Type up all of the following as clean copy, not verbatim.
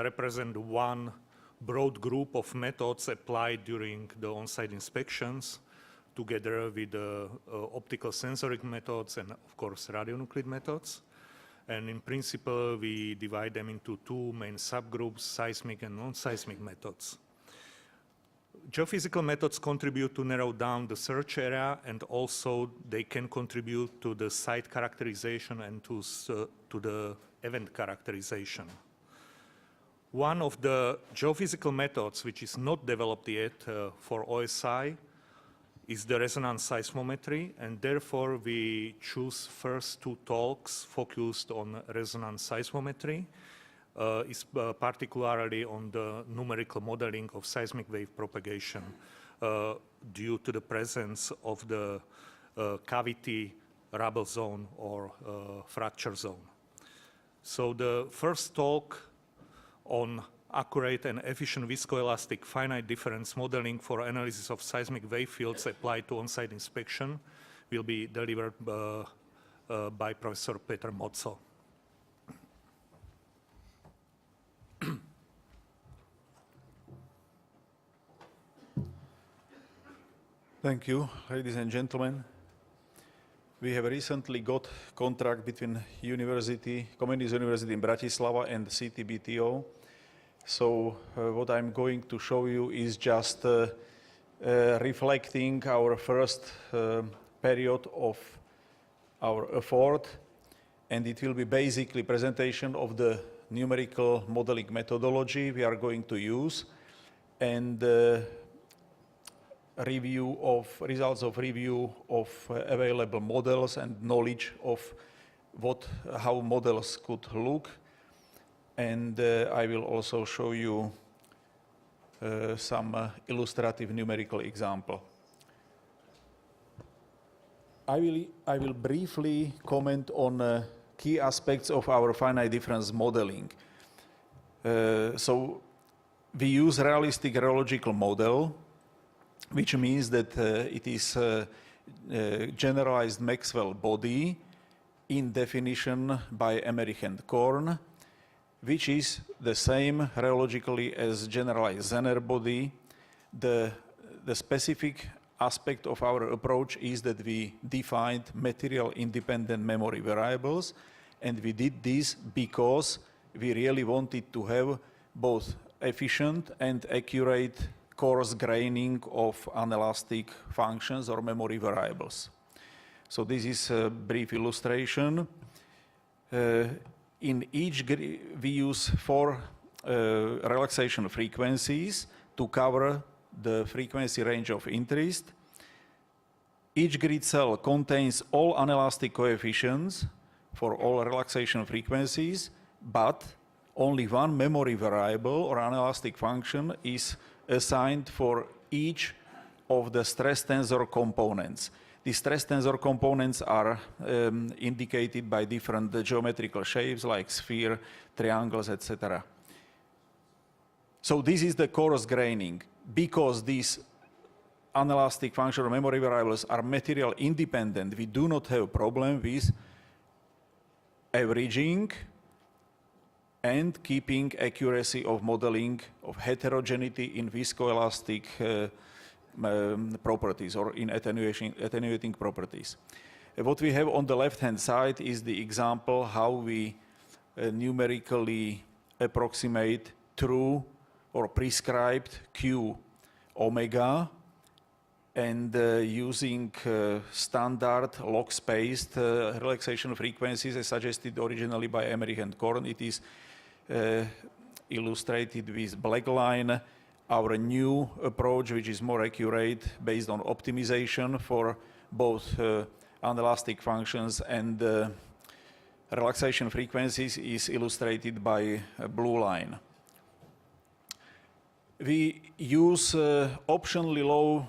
represent one broad group of methods applied during the on-site inspections, together with optical sensoric methods and, of course, radionuclide methods. And in principle, we divide them into two main subgroups, seismic and non-seismic methods. Geophysical methods contribute to narrow down the search area, and also they can contribute to the site characterization and to the event characterization. One of the geophysical methods which is not developed yet for OSI is the resonance seismometry, and therefore we choose first two talks focused on resonance seismometry, particularly on the numerical modeling of seismic wave propagation due to the presence of the cavity rubble zone or fracture zone. So the first talk on accurate and efficient viscoelastic finite difference modeling for analysis of seismic wave fields applied to on-site inspection will be delivered by Professor Peter Motzo. Thank you, ladies and gentlemen. We have recently got contract between Communist University in Bratislava and CTBTO. So what I'm going to show you is just reflecting our first period of our effort, and it will be basically presentation of the numerical modeling methodology we are going to use, and results of review of available models and knowledge of how models could look. And I will also show you some illustrative numerical example. I will briefly comment on key aspects of our finite difference modeling. So we use realistic rheological model, which means that it is a generalized Maxwell body in definition by Emmerich and Korn, which is the same rheologically as generalized Zener body. The specific aspect of our approach is that we defined material-independent memory variables, and we did this because we really wanted to have both efficient and accurate coarse graining of anelastic functions or memory variables. So this is a brief illustration. In each grid, we use 4 relaxation frequencies to cover the frequency range of interest. Each grid cell contains all anelastic coefficients for all relaxation frequencies, but only one memory variable or anelastic function is assigned for each of the stress tensor components. The stress tensor components are indicated by different geometrical shapes like sphere, triangles, etc. So this is the coarse graining. Because these anelastic functional memory variables are material independent, we do not have a problem with averaging and keeping accuracy of modeling of heterogeneity in viscoelastic properties or in attenuating properties. What we have on the left-hand side is the example how we numerically approximate true or prescribed Q omega, and using standard log-spaced relaxation frequencies as suggested originally by Emmerich and Korn. It is illustrated with black line. Our new approach, which is more accurate based on optimization for both anelastic functions and relaxation frequencies, is illustrated by a blue line. We use optionally low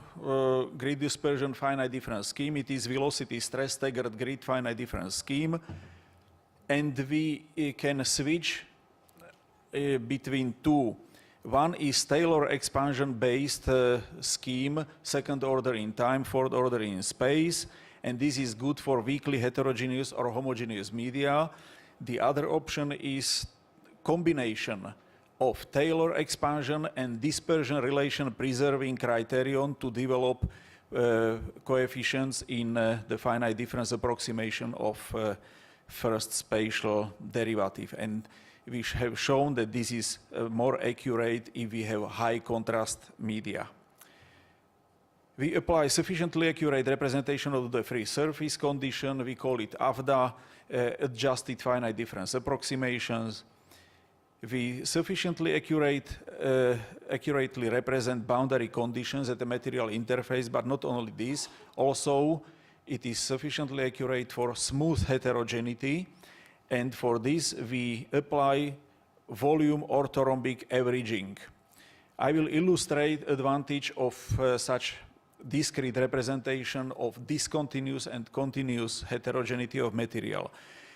grid dispersion finite difference scheme. It is velocity stress staggered grid finite difference scheme, and we can switch between two. One is Taylor expansion based scheme, second order in time, fourth order in space, and this is good for weakly heterogeneous or homogeneous media. The other option is combination of Taylor expansion and dispersion relation preserving criterion to develop coefficients in the finite difference approximation of first spatial derivative. And we have shown that this is more accurate if we have high contrast media. We apply sufficiently accurate representation of the free surface condition. We call it AFDA, adjusted finite difference approximations. We sufficiently accurately represent boundary conditions at the material interface, but not only this, also it is sufficiently accurate for smooth heterogeneity, and for this we apply volume orthorhombic averaging. I will illustrate advantage of such discrete representation of discontinuous and continuous heterogeneity of material.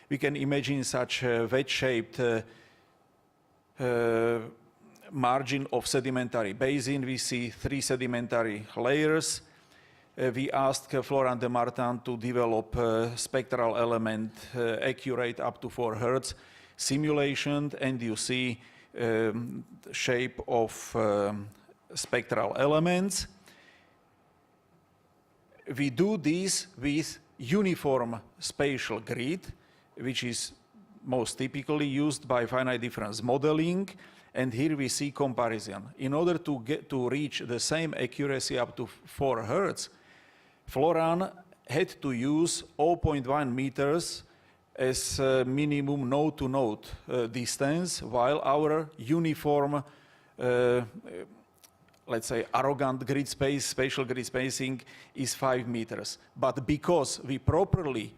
We can imagine such a wedge-shaped margin of sedimentary basin. We see 3 sedimentary layers. We asked Florent de Martin to develop spectral element accurate up to 4 Hertz simulation, and you see shape of spectral elements. We do this with uniform spatial grid, which is most typically used by finite difference modeling, and here we see comparison. In order to reach the same accuracy up to 4 Hertz, Florent had to use 0.1 meters as minimum node-to-node distance, while our uniform let's say arrogant grid space, spatial grid spacing is 5 meters. But because we properly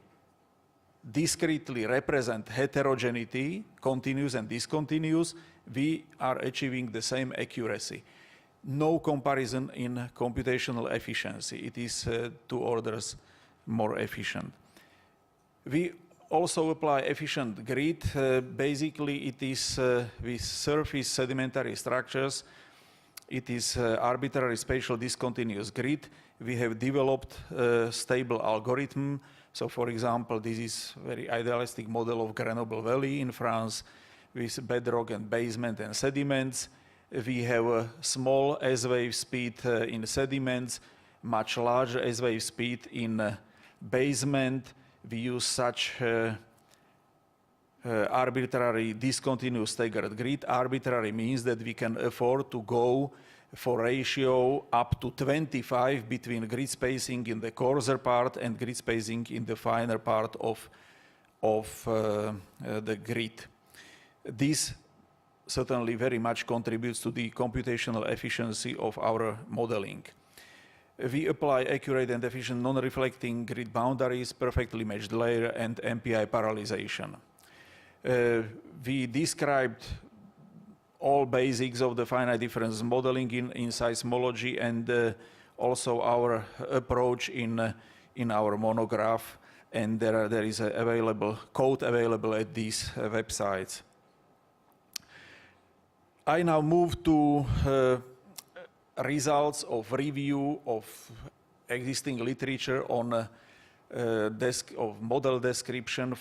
discretely represent heterogeneity, continuous and discontinuous, we are achieving the same accuracy. No comparison in computational efficiency. It is 2 orders more efficient. We also apply efficient grid. Basically, it is with surface sedimentary structures. It is arbitrary spatial discontinuous grid. We have developed a stable algorithm. So, for example, this is a very idealistic model of Grenoble Valley in France with bedrock and basement and sediments. We have a small S-wave speed in sediments, much larger S-wave speed in basement. We use such arbitrary discontinuous staggered grid. Arbitrary means that we can afford to go for ratio up to 25 between grid spacing in the coarser part and grid spacing in the finer part of the grid. This certainly very much contributes to the computational efficiency of our modeling. We apply accurate and efficient non-reflecting grid boundaries, perfectly matched layer, and MPI parallelization. We described all basics of the finite difference modeling in seismology, and also our approach in our monograph, and there is a code available at these websites. I now move to results of review of existing literature on of model description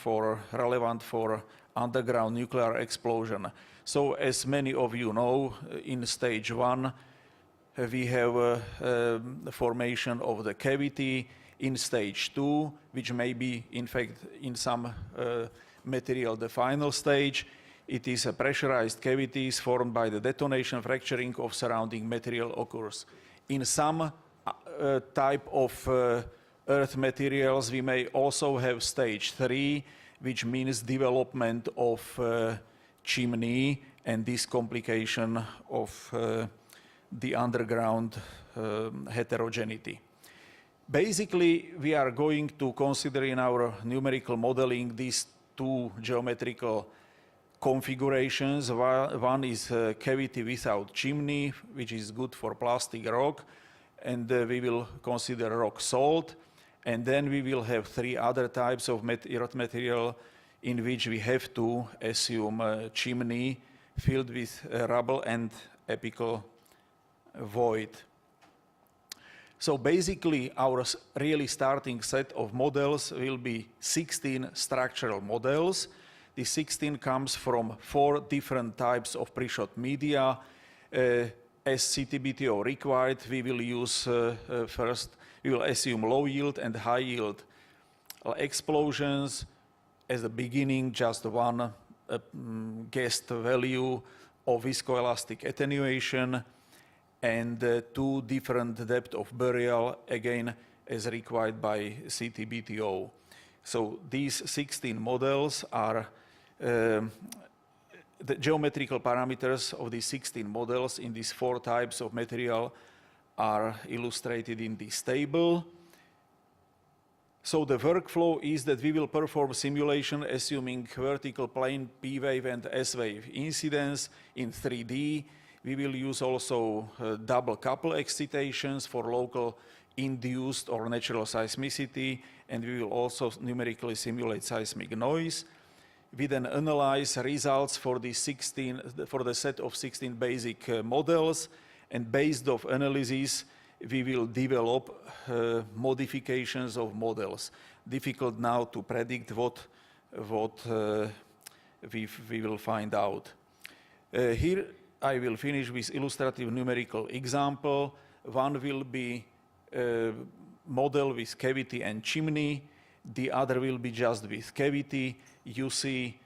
relevant for underground nuclear explosion. So, as many of you know, in stage 1, we have the formation of the cavity. In stage 2, which may be, in fact, in some material, the final stage, it is a pressurized cavities formed by the detonation fracturing of surrounding material occurs. In some type of earth materials, we may also have stage 3, which means development of chimney and this complication of the underground heterogeneity. Basically, we are going to consider in our numerical modeling these 2 geometrical configurations. One is cavity without chimney, which is good for plastic rock, and we will consider rock salt. And then we will have 3 other types of earth material in which we have to assume a chimney filled with rubble and apical void. So basically, our really starting set of models will be 16 structural models. The 16 comes from 4 different types of pre-shot media. As CTBTO required, we will use first, we will assume low yield and high yield explosions. As the beginning, just one guessed value of viscoelastic attenuation and 2 different depth of burial, again, as required by CTBTO. So these 16 models are the geometrical parameters of these 16 models in these 4 types of material are illustrated in this table. So the workflow is that we will perform simulation assuming vertical plane P-wave and S-wave incidence in 3D. We will use also double couple excitations for local induced or natural seismicity, and we will also numerically simulate seismic noise. We then analyze results for the set of 16 basic models, and based on analysis, we will develop modifications of models. Difficult now to predict what we will find out. Here I will finish with illustrative numerical example. One will be model with cavity and chimney. The other will be just with cavity. You see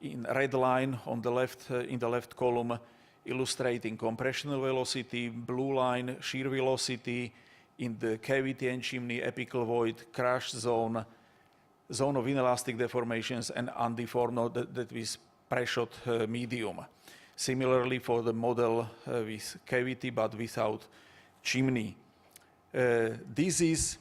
in red line on the left, in the left column, illustrating compressional velocity, blue line, shear velocity, in the cavity and chimney, apical void, crash zone, zone of inelastic deformations, and undeformed that is pre-shot medium. Similarly for the model with cavity but without chimney. This is,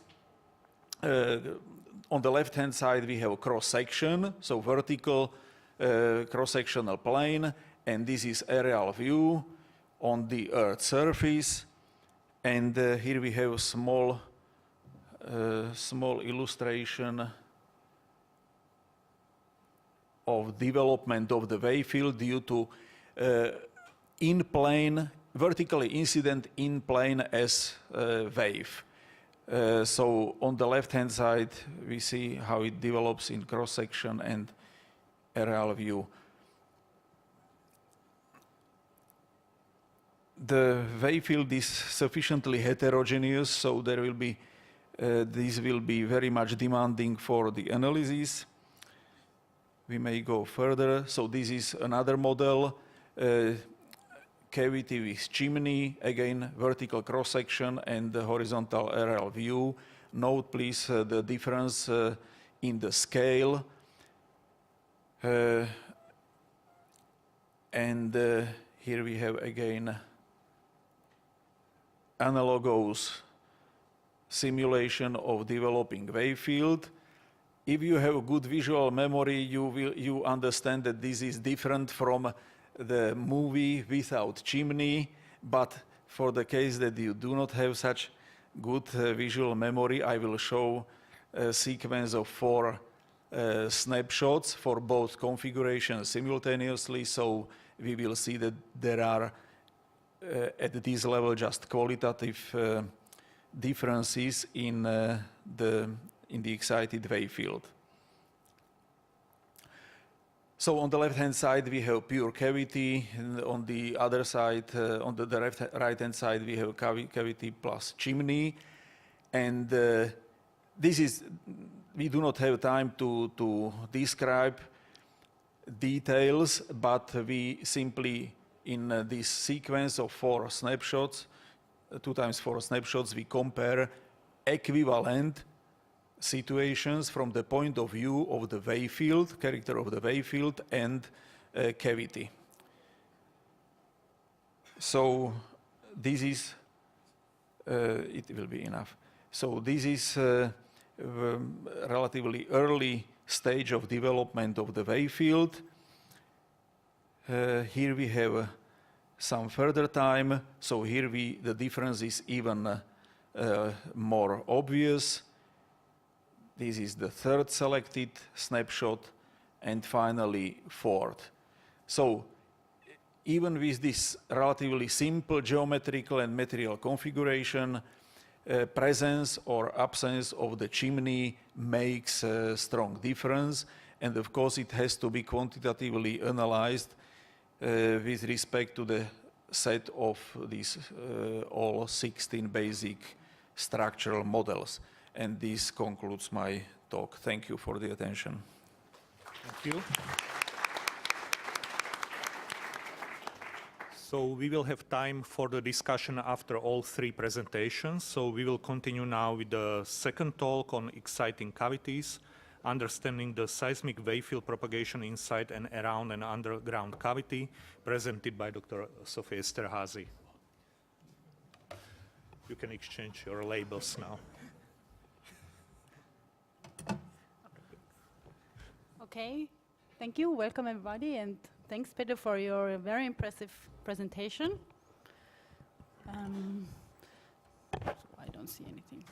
on the left-hand side, we have a cross-section, so vertical cross-sectional plane, and this is aerial view on the Earth's surface. And here we have a small illustration of development of the wave field due to in-plane, vertically incident in-plane S wave. So on the left-hand side, we see how it develops in cross-section and aerial view. The wave field is sufficiently heterogeneous, so there will be, this will be very much demanding for the analysis. We may go further. So this is another model, cavity with chimney, again vertical cross-section and the horizontal aerial view. Note please the difference in the scale. And here we have again analogous simulation of developing wave field. If you have a good visual memory, you understand that this is different from the movie without chimney, but for the case that you do not have such good visual memory, I will show a sequence of 4 snapshots for both configurations simultaneously, so we will see that there are at this level just qualitative differences in the excited wave field. So on the left-hand side we have pure cavity, and on the other side, on the right-hand side, we have cavity plus chimney, and this is, we do not have time to describe details, but we simply, in this sequence of 4 snapshots, 2 times 4 snapshots, we compare equivalent situations from the point of view of the wave field, character of the wave field, and cavity. So this is, it will be enough. So this is relatively early stage of development of the wave field. Here we have some further time, so here the difference is even more obvious. This is the 3rd selected snapshot, and finally 4th. So even with this relatively simple geometrical and material configuration, presence or absence of the chimney makes a strong difference, and of course it has to be quantitatively analyzed with respect to the set of these all 16 basic structural models. And this concludes my talk. Thank you for the attention. Thank you. So we will have time for the discussion after all three presentations. So we will continue now with the second talk on exciting cavities, understanding the seismic wave field propagation inside and around an underground cavity, presented by Dr. Sofia Esterházy. You can exchange your labels now. Okay, thank you. Welcome, everybody, and thanks, Peter, for your very impressive presentation. I don't see anything.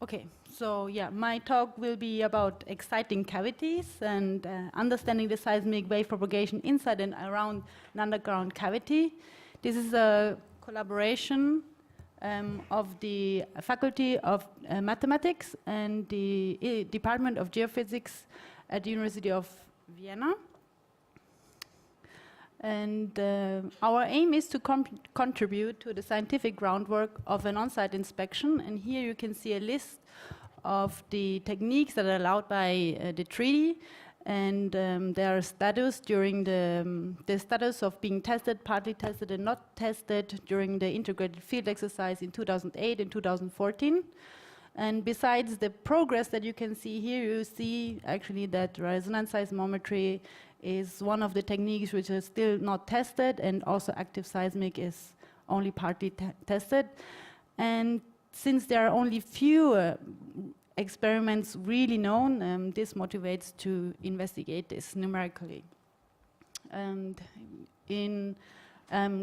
Okay, so yeah, my talk will be about exciting cavities and understanding the seismic wave propagation inside and around an underground cavity. This is a collaboration of the Faculty of Mathematics and the Department of Geophysics at the University of Vienna. And our aim is to contribute to the scientific groundwork of an on-site inspection. And here you can see a list of the techniques that are allowed by the treaty and their status during the status of being tested, partly tested and not tested during the integrated field exercise in 2008 and 2014. And besides the progress that you can see here, you see actually that resonance seismometry is one of the techniques which is still not tested, and also active seismic is only partly tested. And since there are only few experiments really known, this motivates to investigate this numerically. And in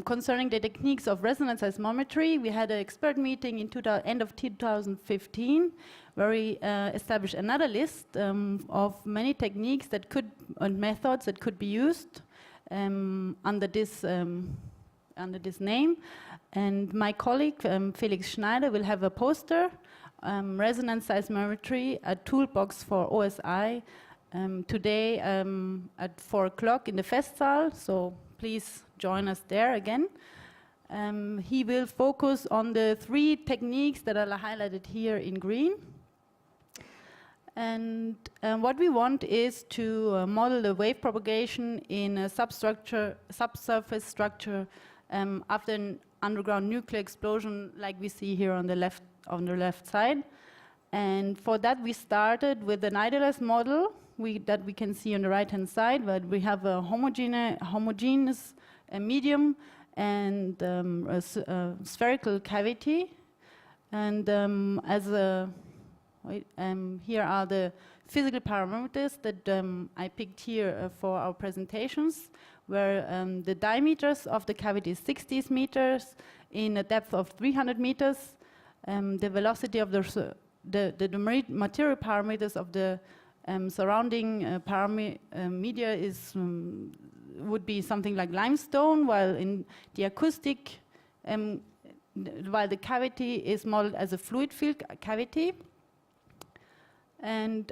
concerning the techniques of resonance seismometry, we had an expert meeting in end of 2015, where we established another list of many techniques that could, and methods that could be used under this name. And my colleague, Felix Schneider, will have a poster, Resonance Seismometry, a toolbox for OSI, today at 4 o'clock in the Festsaal, so please join us there again. He will focus on the 3 techniques that are highlighted here in green. And what we want is to model the wave propagation in a subsurface structure after an underground nuclear explosion, like we see here on the left side. And for that, we started with an idealized model that we can see on the right-hand side, where we have a homogeneous medium and a spherical cavity. And here are the physical parameters that I picked here for our presentations, where the diameters of the cavity is 60 meters in a depth of 300 meters. The velocity of the material parameters of the surrounding media is would be something like limestone, while in the acoustic, while the cavity is modeled as a fluid field cavity. And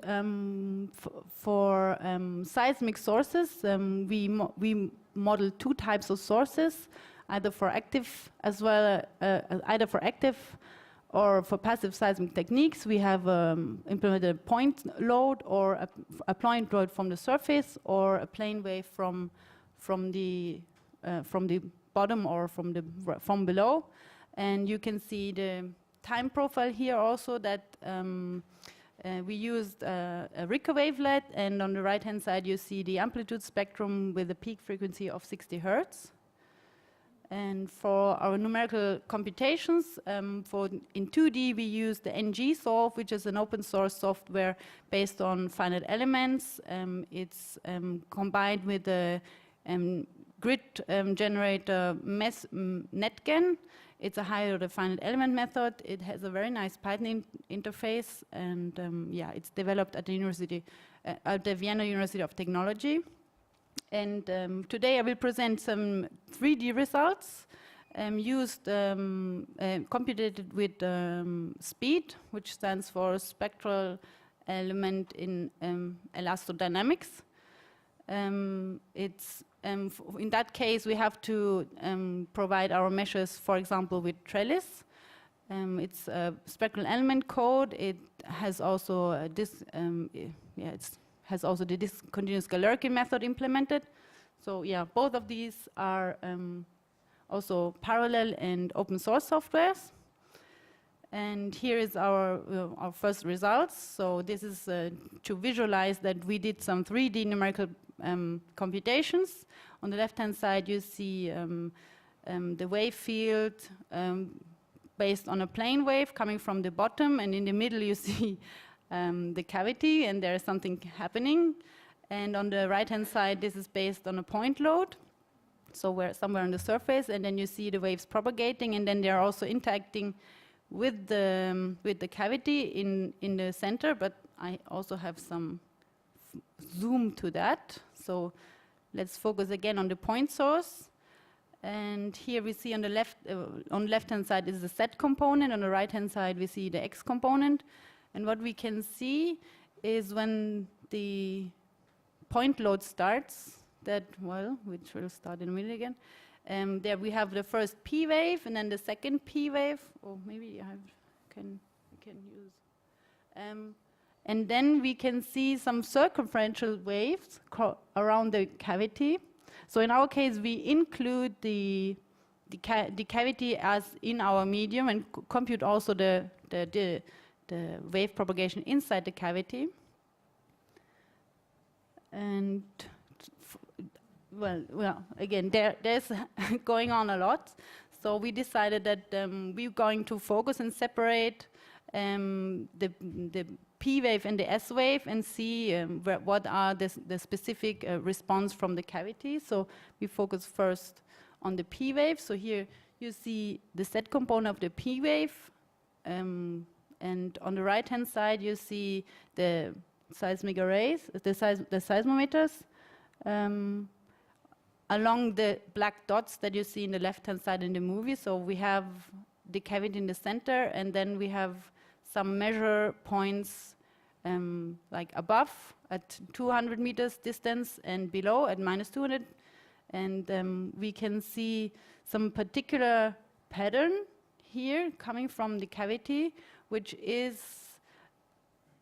for seismic sources, we model 2 types of sources, either for active or for passive seismic techniques. We have implemented a point load, or a point load from the surface, or a plane wave from the bottom or from below. And you can see the time profile here also, that we used a Ricker wavelet, and on the right-hand side you see the amplitude spectrum with a peak frequency of 60 Hertz. And for our numerical computations, in 2D we use the ngSolve, which is an open source software based on finite elements. It's combined with the grid generator NetGen. It's a higher order finite element method. It has a very nice Python interface, and it's developed at the University, at the Vienna University of Technology. And today I will present some 3D results computed with SPEED, which stands for Spectral element in elastodynamics. In that case, we have to provide our measures, for example, with trellis. It's a spectral element code. It has also has also the discontinuous Galerkin method implemented. So yeah, both of these are also parallel and open source softwares. And here is our first results. So this is to visualize that we did some 3D numerical computations. On the left-hand side, you see the wave field based on a plane wave coming from the bottom, and in the middle you see the cavity, and there is something happening. And on the right-hand side, this is based on a point load, so we're somewhere on the surface, and then you see the waves propagating, and then they are also interacting with the cavity in the center. But I also have some zoom to that. So let's focus again on the point source. And here we see on the left-hand side is the Z component. On the right-hand side, we see the X component. And what we can see is when the point load starts, which will start in a minute again. There we have the first P wave and then the second P wave. Or maybe I can use. And then we can see some circumferential waves around the cavity. So in our case, we include the cavity as in our medium and compute also the wave propagation inside the cavity. And well, again, there's going on a lot. So we decided that we're going to focus and separate the P wave and the S wave and see what are the specific response from the cavity. So we focus first on the P wave. So here you see the Z component of the P wave. And on the right-hand side, you see the seismic arrays, the seismometers, along the black dots that you see in the left-hand side in the movie. So we have the cavity in the center, and then we have some measure points like above at 200 meters distance and below at minus 200. And we can see some particular pattern here coming from the cavity, which is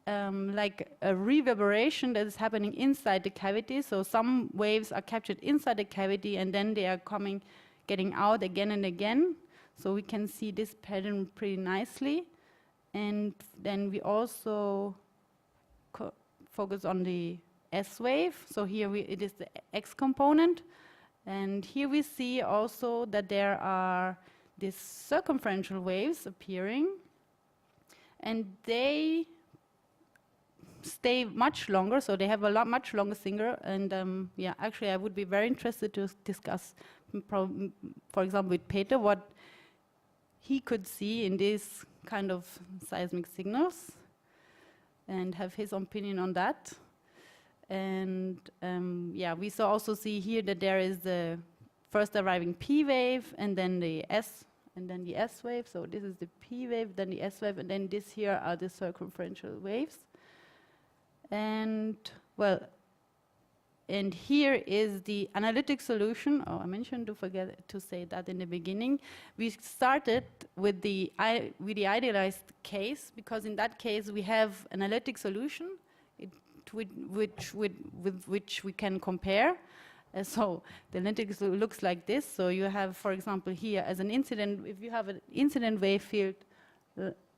like a reverberation that is happening inside the cavity. So some waves are captured inside the cavity, and then they are getting out again and again. So we can see this pattern pretty nicely. And then we also focus on the S wave. So here it is the X component. And here we see also that there are these circumferential waves appearing. And they stay much longer, so they have a much longer singer. And yeah, actually I would be very interested to discuss, for example, with Peter, what he could see in these kind of seismic signals and have his opinion on that. And yeah, we also see here that there is the first arriving P wave and then the S wave. So this is the P wave, then the S wave, and then this here are the circumferential waves. And well, and here is the analytic solution. Oh, I mentioned to say that in the beginning. We started with the idealized case, because in that case we have analytic solution with which we can compare. So the analytic looks like this. So you have, for example, here as an incident, if you have an incident wave field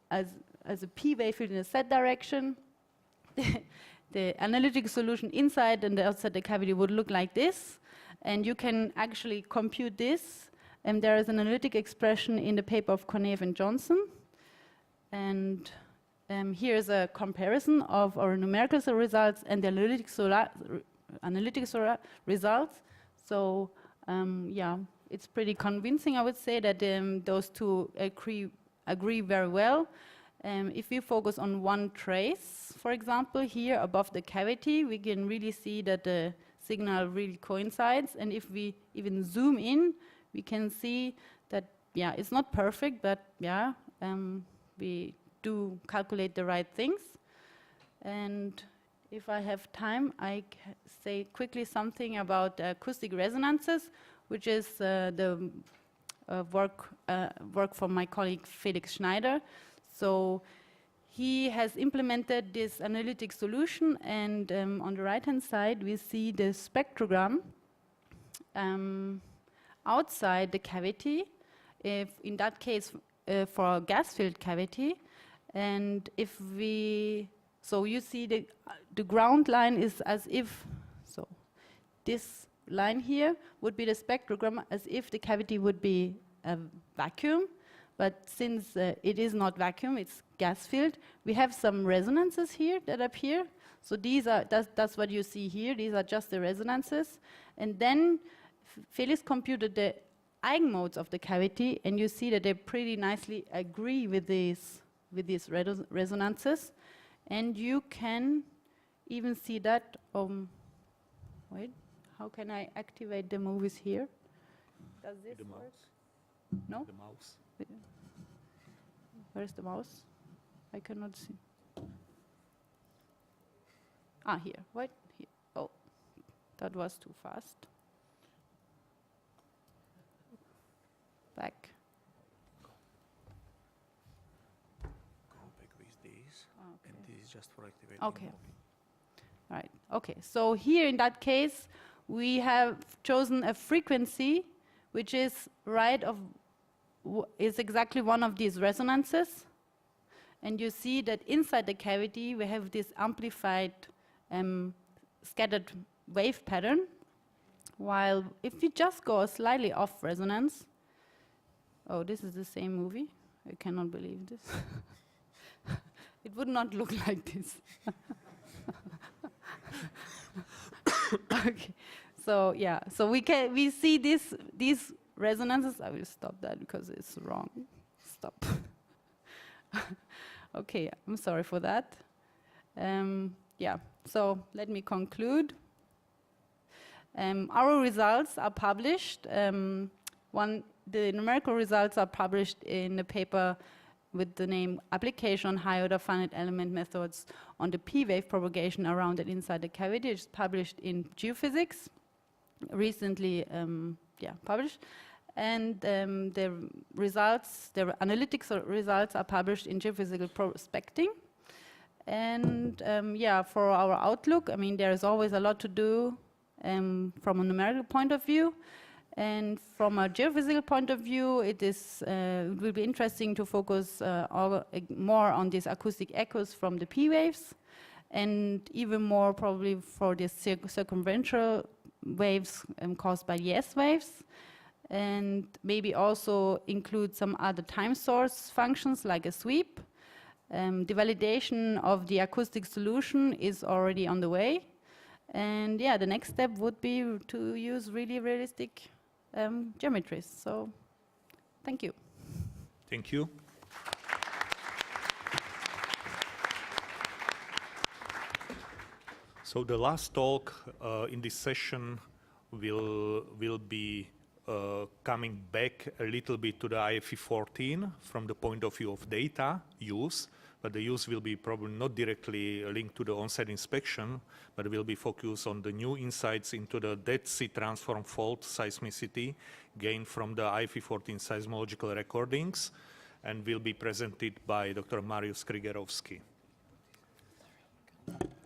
as a P wave field in a Z direction, the analytic solution inside and outside the cavity would look like this. And you can actually compute this. And there is an analytic expression in the paper of Konev and Johnson. And here's a comparison of our numerical results and the analytic results. So yeah, it's pretty convincing, I would say, that those two agree very well. If we focus on one trace, for example, here above the cavity, we can really see that the signal really coincides. And if we even zoom in, we can see that, yeah, it's not perfect, but yeah, we do calculate the right things. And if I have time, I say quickly something about acoustic resonances, which is the work from my colleague Felix Schneider. So he has implemented this analytic solution, and on the right-hand side, we see the spectrogram outside the cavity, if in that case for a gas-filled cavity. And if we, so you see the ground line is as if, so this line here would be the spectrogram as if the cavity would be a vacuum. But since it is not vacuum, it's gas-filled, we have some resonances here that appear. So these are, that's what you see here. These are just the resonances. And then Felix computed the eigenmodes of the cavity, and you see that they pretty nicely agree with these resonances. And you can even see that, wait, how can I activate the movies here? Does this The work? mouse. No? The mouse. Where is the mouse? I cannot see. Ah, here. Wait, here. Oh, that was too fast. Back. Go back with these, Okay. and this is just for activating. Okay. Right. Okay. So here in that case, we have chosen a frequency which is is exactly one of these resonances. And you see that inside the cavity, we have this amplified scattered wave pattern. While if we just go slightly off resonance, oh, this is the same movie. I cannot believe this. It would not look like this. Okay. So yeah, so we see these resonances. I will stop that because it's wrong. Stop. Okay, I'm sorry for that. Yeah, so let me conclude. Our results are published. The numerical results are published in a paper with the name Application on High Order Finite Element Methods on the P-wave propagation around and inside the cavity. It's published in Geophysics, recently published. And the analytics results are published in Geophysical Prospecting. And for our outlook, I mean, there is always a lot to do from a numerical point of view. And from a geophysical point of view, it will be interesting to focus more on these acoustic echoes from the P waves, and even more probably for the circumferential waves caused by the S waves, and maybe also include some other time source functions like a sweep. The validation of the acoustic solution is already on the way. And yeah, the next step would be to use really realistic geometries. So, thank you. Thank you. So the last talk in this session will be coming back a little bit to the IFE 14 from the point of view of data use, but the use will be probably not directly linked to the on-site inspection, but will be focused on the new insights into the Dead Sea transform fault seismicity gained from the IFE 14 seismological recordings, and will be presented by Dr. Mariusz Krygerowski.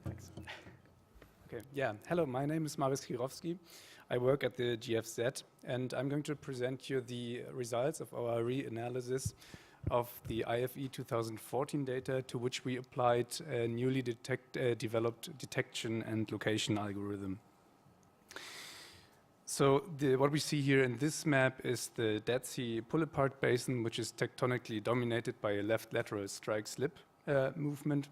Thanks. Okay, yeah. Hello, my name is Mariusz Krygerowski. I work at the GFZ, and I'm going to present you the results of our reanalysis of the IFE 2014 data, to which we applied a newly developed detection and location algorithm. So what we see here in this map is the Dead Sea pull-apart basin, which is tectonically dominated by a left lateral strike-slip movement.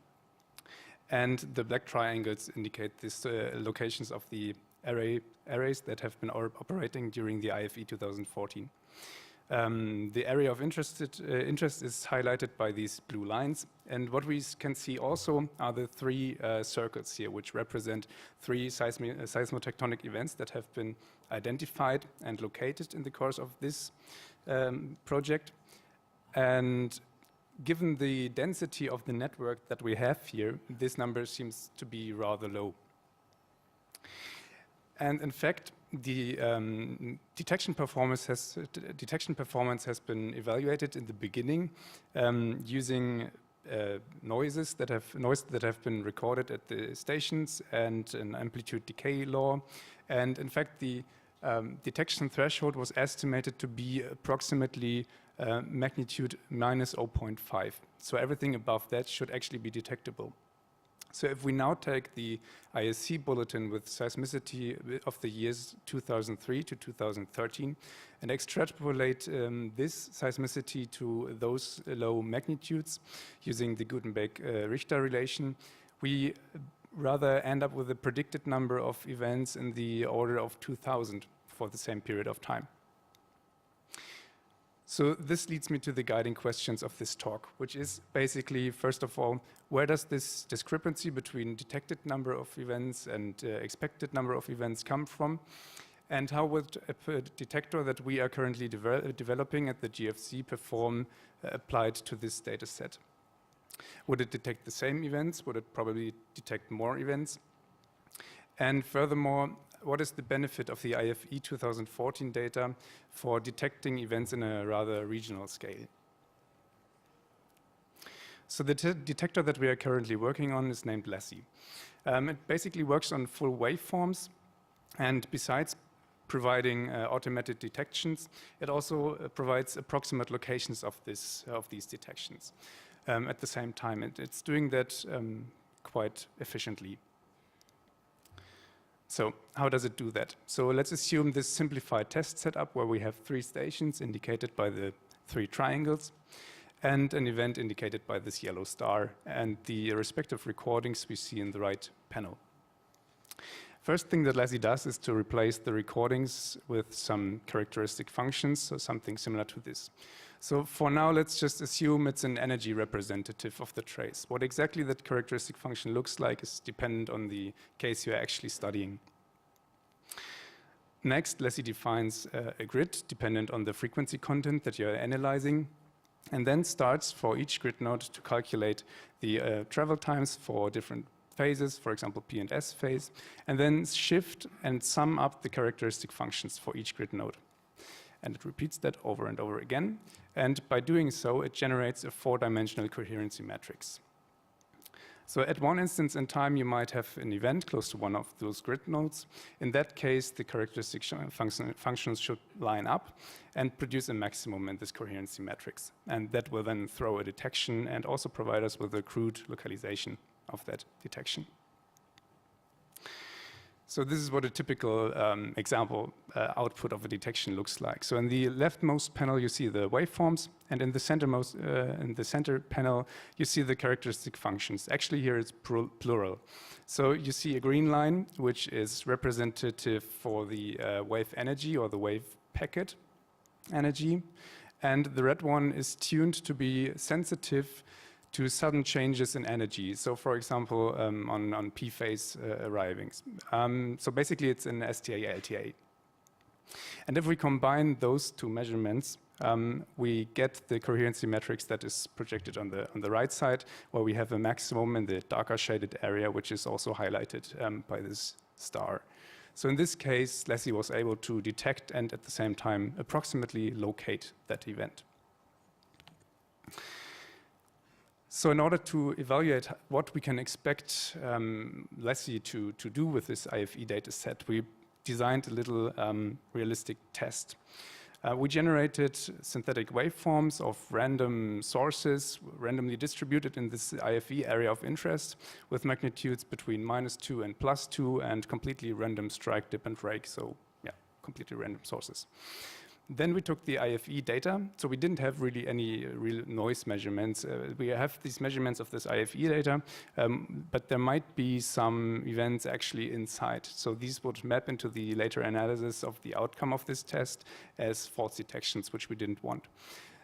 And the black triangles indicate these locations of the arrays that have been operating during the IFE 2014. The area of interest is highlighted by these blue lines. And what we can see also are the three circles here, which represent three seismotectonic events that have been identified and located in the course of this project. And given the density of the network that we have here, this number seems to be rather low. And in fact, the detection performance has been evaluated in the beginning using noise that have been recorded at the stations and an amplitude decay law. And in fact, the detection threshold was estimated to be approximately magnitude minus 0.5. So everything above that should actually be detectable. So if we now take the ISC bulletin with seismicity of the years 2003 to 2013 and extrapolate this seismicity to those low magnitudes using the Gutenberg-Richter relation, we rather end up with a predicted number of events in the order of 2,000 for the same period of time. So this leads me to the guiding questions of this talk, which is basically, first of all, where does this discrepancy between detected number of events and expected number of events come from? And how would a detector that we are currently developing at the GFC perform applied to this data set? Would it detect the same events? Would it probably detect more events? And furthermore, what is the benefit of the IFE 2014 data for detecting events in a rather regional scale? So the detector that we are currently working on is named LASSI. It basically works on full waveforms, and besides providing automated detections, it also provides approximate locations of these detections. At the same time, it's doing that quite efficiently. So how does it do that? So let's assume this simplified test setup where we have 3 stations indicated by the 3 triangles and an event indicated by this yellow star and the respective recordings we see in the right panel. First thing that LASSI does is to replace the recordings with some characteristic functions, so something similar to this. So for now, let's just assume it's an energy representative of the trace. What exactly that characteristic function looks like is dependent on the case you're actually studying. Next, LASSI defines a grid dependent on the frequency content that you're analyzing, and then starts for each grid node to calculate the travel times for different phases, for example, P and S phase, and then shift and sum up the characteristic functions for each grid node. And it repeats that over and over again. And by doing so, it generates a 4-dimensional coherency matrix. So at one instance in time, you might have an event close to one of those grid nodes. In that case, the characteristic functions should line up and produce a maximum in this coherency matrix. And that will then throw a detection and also provide us with a crude localization of that detection. So this is what a typical example output of a detection looks like. So in the leftmost panel, you see the waveforms, and in the center panel, you see the characteristic functions. Actually, here it's plural. So you see a green line, which is representative for the wave energy or the wave packet energy, and the red one is tuned to be sensitive to sudden changes in energy. So for example, on P phase arrivings. So basically it's an STA LTA. And if we combine those 2 measurements, we get the coherency matrix that is projected on the right side, where we have a maximum in the darker shaded area, which is also highlighted by this star. So in this case, LASSI was able to detect and at the same time approximately locate that event. So in order to evaluate what we can expect LASSI to do with this IFE data set, we designed a little realistic test. We generated synthetic waveforms of random sources, randomly distributed in this IFE area of interest, with magnitudes between -2 and +2, and completely random strike, dip, and rake, so yeah, completely random sources. Then we took the IFE data, so we didn't have really any real noise measurements. We have these measurements of this IFE data, but there might be some events actually inside. So these would map into the later analysis of the outcome of this test as false detections, which we didn't want.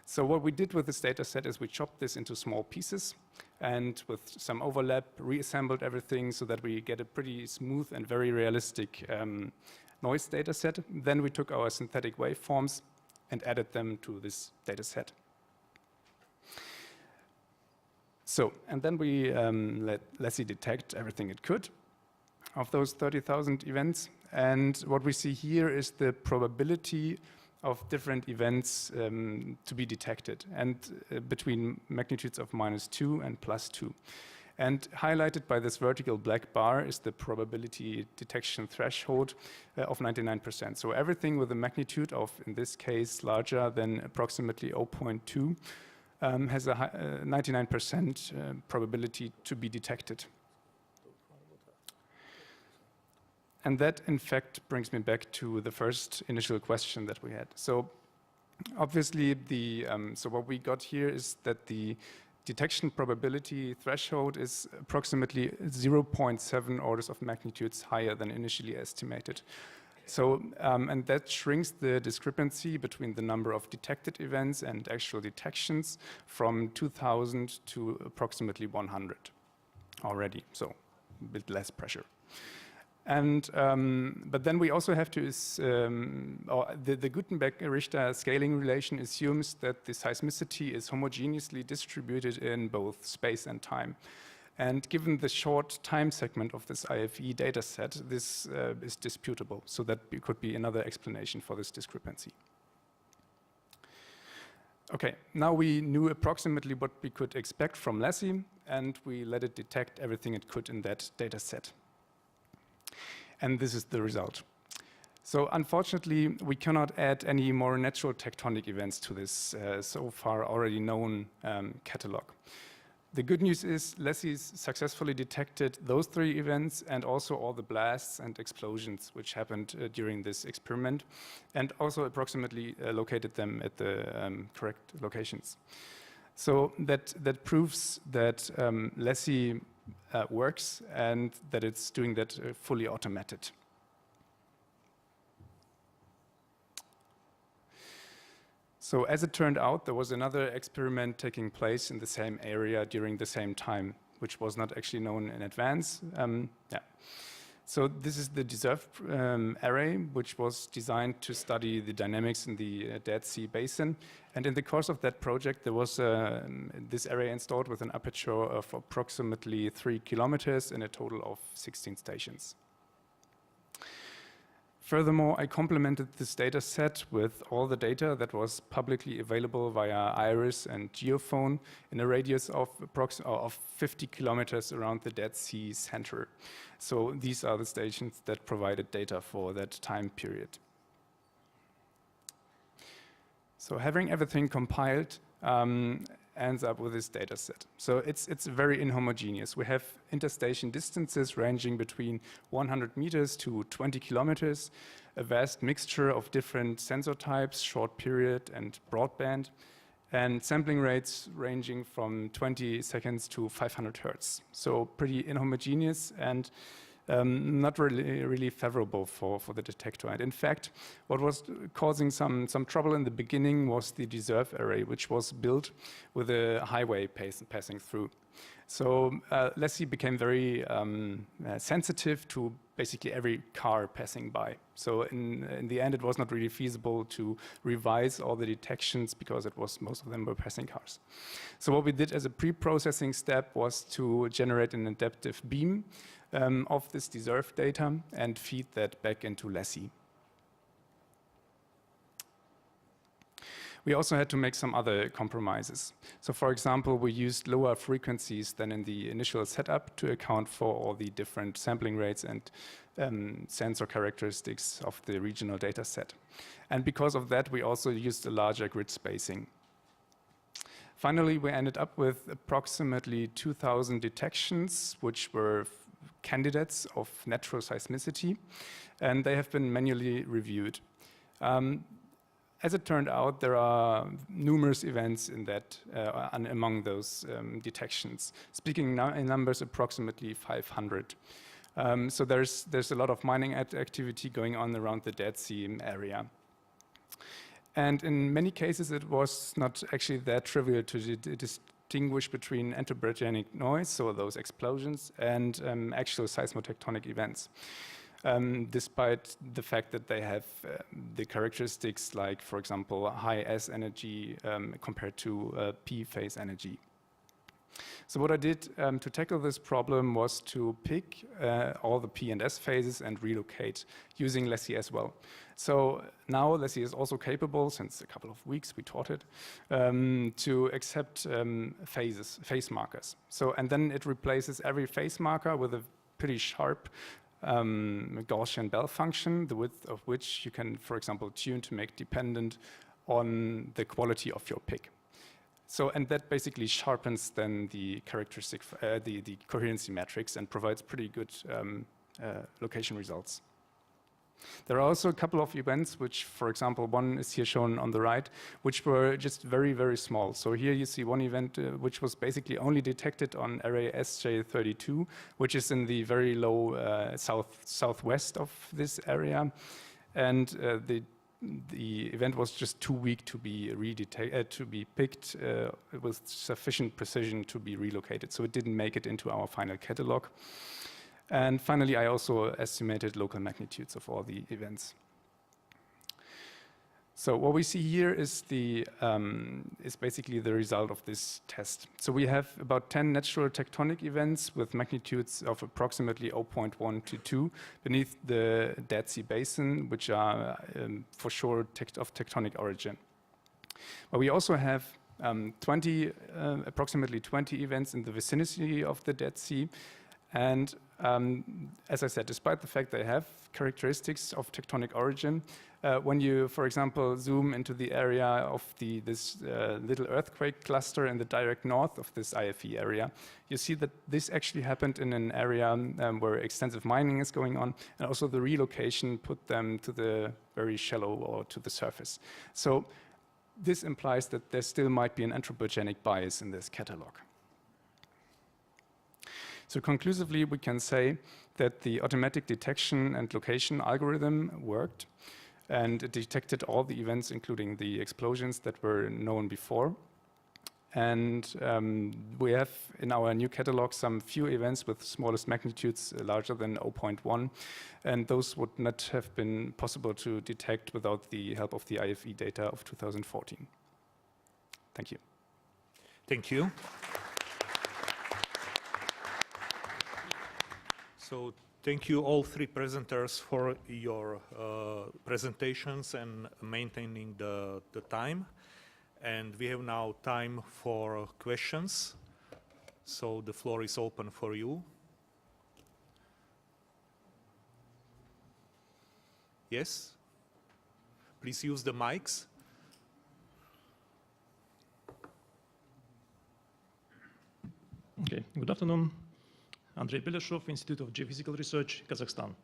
So what we did with this data set is we chopped this into small pieces, and with some overlap, reassembled everything so that we get a pretty smooth and very realistic noise data set. Then we took our synthetic waveforms and added them to this data set. So, and then we let LESI detect everything it could of those 30,000 events. And what we see here is the probability of different events to be detected, and between magnitudes of -2 and +2. And highlighted by this vertical black bar is the probability detection threshold of 99%. So everything with a magnitude of, in this case, larger than approximately 0.2 has a 99% probability to be detected. And that, in fact, brings me back to the first initial question that we had. So obviously, so what we got here is that the detection probability threshold is approximately 0.7 orders of magnitudes higher than initially estimated. So, and that shrinks the discrepancy between the number of detected events and actual detections from 2,000 to approximately 100 already, so a bit less pressure. And but then we also have to, the Gutenberg-Richter scaling relation assumes that the seismicity is homogeneously distributed in both space and time. And given the short time segment of this IFE data set, this is disputable. So that could be another explanation for this discrepancy. Okay, now we knew approximately what we could expect from LESI, and we let it detect everything it could in that data set. And this is the result. So unfortunately, we cannot add any more natural tectonic events to this so far already known catalog. The good news is LESI's successfully detected those 3 events and also all the blasts and explosions which happened during this experiment, and also approximately located them at the correct locations. So that proves that LESI works and that it's doing that fully automated. So as it turned out, there was another experiment taking place in the same area during the same time, which was not actually known in advance. So this is the DESERVE array, which was designed to study the dynamics in the Dead Sea Basin. And in the course of that project, there was this array installed with an aperture of approximately 3 kilometers and a total of 16 stations. Furthermore, I complemented this data set with all the data that was publicly available via IRIS and geophone in a radius of 50 kilometers around the Dead Sea center. So these are the stations that provided data for that time period. So having everything compiled ends up with this data set. So it's very inhomogeneous. We have interstation distances ranging between 100 meters to 20 kilometers, a vast mixture of different sensor types, short period and broadband, and sampling rates ranging from 20 seconds to 500 hertz. So pretty inhomogeneous and not really favorable for the detector. And in fact, what was causing some trouble in the beginning was the DESERVE array, which was built with a highway passing through. So LESI became very sensitive to basically every car passing by. So in the end, it was not really feasible to revise all the detections because most of them were passing cars. So what we did as a pre-processing step was to generate an adaptive beam of this DESERVE data and feed that back into LESI. We also had to make some other compromises. So for example, we used lower frequencies than in the initial setup to account for all the different sampling rates and sensor characteristics of the regional data set. And because of that, we also used a larger grid spacing. Finally, we ended up with approximately 2,000 detections, which were candidates of natural seismicity, and they have been manually reviewed. As it turned out, there are numerous events in that among those detections. Speaking now in numbers, approximately 500. So there's a lot of mining activity going on around the Dead Sea area. And in many cases, it was not actually that trivial to distinguish between endoprogenic noise, so those explosions, and actual seismotectonic events. Despite the fact that they have the characteristics like, for example, high S energy compared to P phase energy. So what I did to tackle this problem was to pick all the P and S phases and relocate using LeSI as well. So now LeSI is also capable, since a couple of weeks we taught it, to accept phase markers. So, and then it replaces every phase marker with a pretty sharp Gaussian bell function, the width of which you can, for example, tune to make dependent on the quality of your pick. So, and that basically sharpens then the characteristic, the coherency metrics and provides pretty good location results. There are also a couple of events which, for example, one is here shown on the right, which were just very, very small. So here you see one event which was basically only detected on array SJ32, which is in the very low southwest of this area. And the event was just too weak to be picked with sufficient precision to be relocated. So it didn't make it into our final catalog. And finally, I also estimated local magnitudes of all the events. So what we see here is basically the result of this test. So we have about 10 natural tectonic events with magnitudes of approximately 0.1 to 2 beneath the Dead Sea Basin, which are for sure of tectonic origin. But we also have approximately 20 events in the vicinity of the Dead Sea. And as I said, despite the fact they have characteristics of tectonic origin, when you, for example, zoom into the area of this little earthquake cluster in the direct north of this IFE area, you see that this actually happened in an area where extensive mining is going on, and also the relocation put them to the very shallow or to the surface. So this implies that there still might be an anthropogenic bias in this catalog. So conclusively, we can say that the automatic detection and location algorithm worked, and it detected all the events, including the explosions that were known before. And we have in our new catalog some few events with smallest magnitudes larger than 0.1, and those would not have been possible to detect without the help of the IFE data of 2014. Thank you. Thank you. So thank you all three presenters for your presentations and maintaining the time. And we have now time for questions. So the floor is open for you. Yes? Please use the mics. Okay, good afternoon. Andrei Beleshov, Institute of Geophysical Research, Kazakhstan.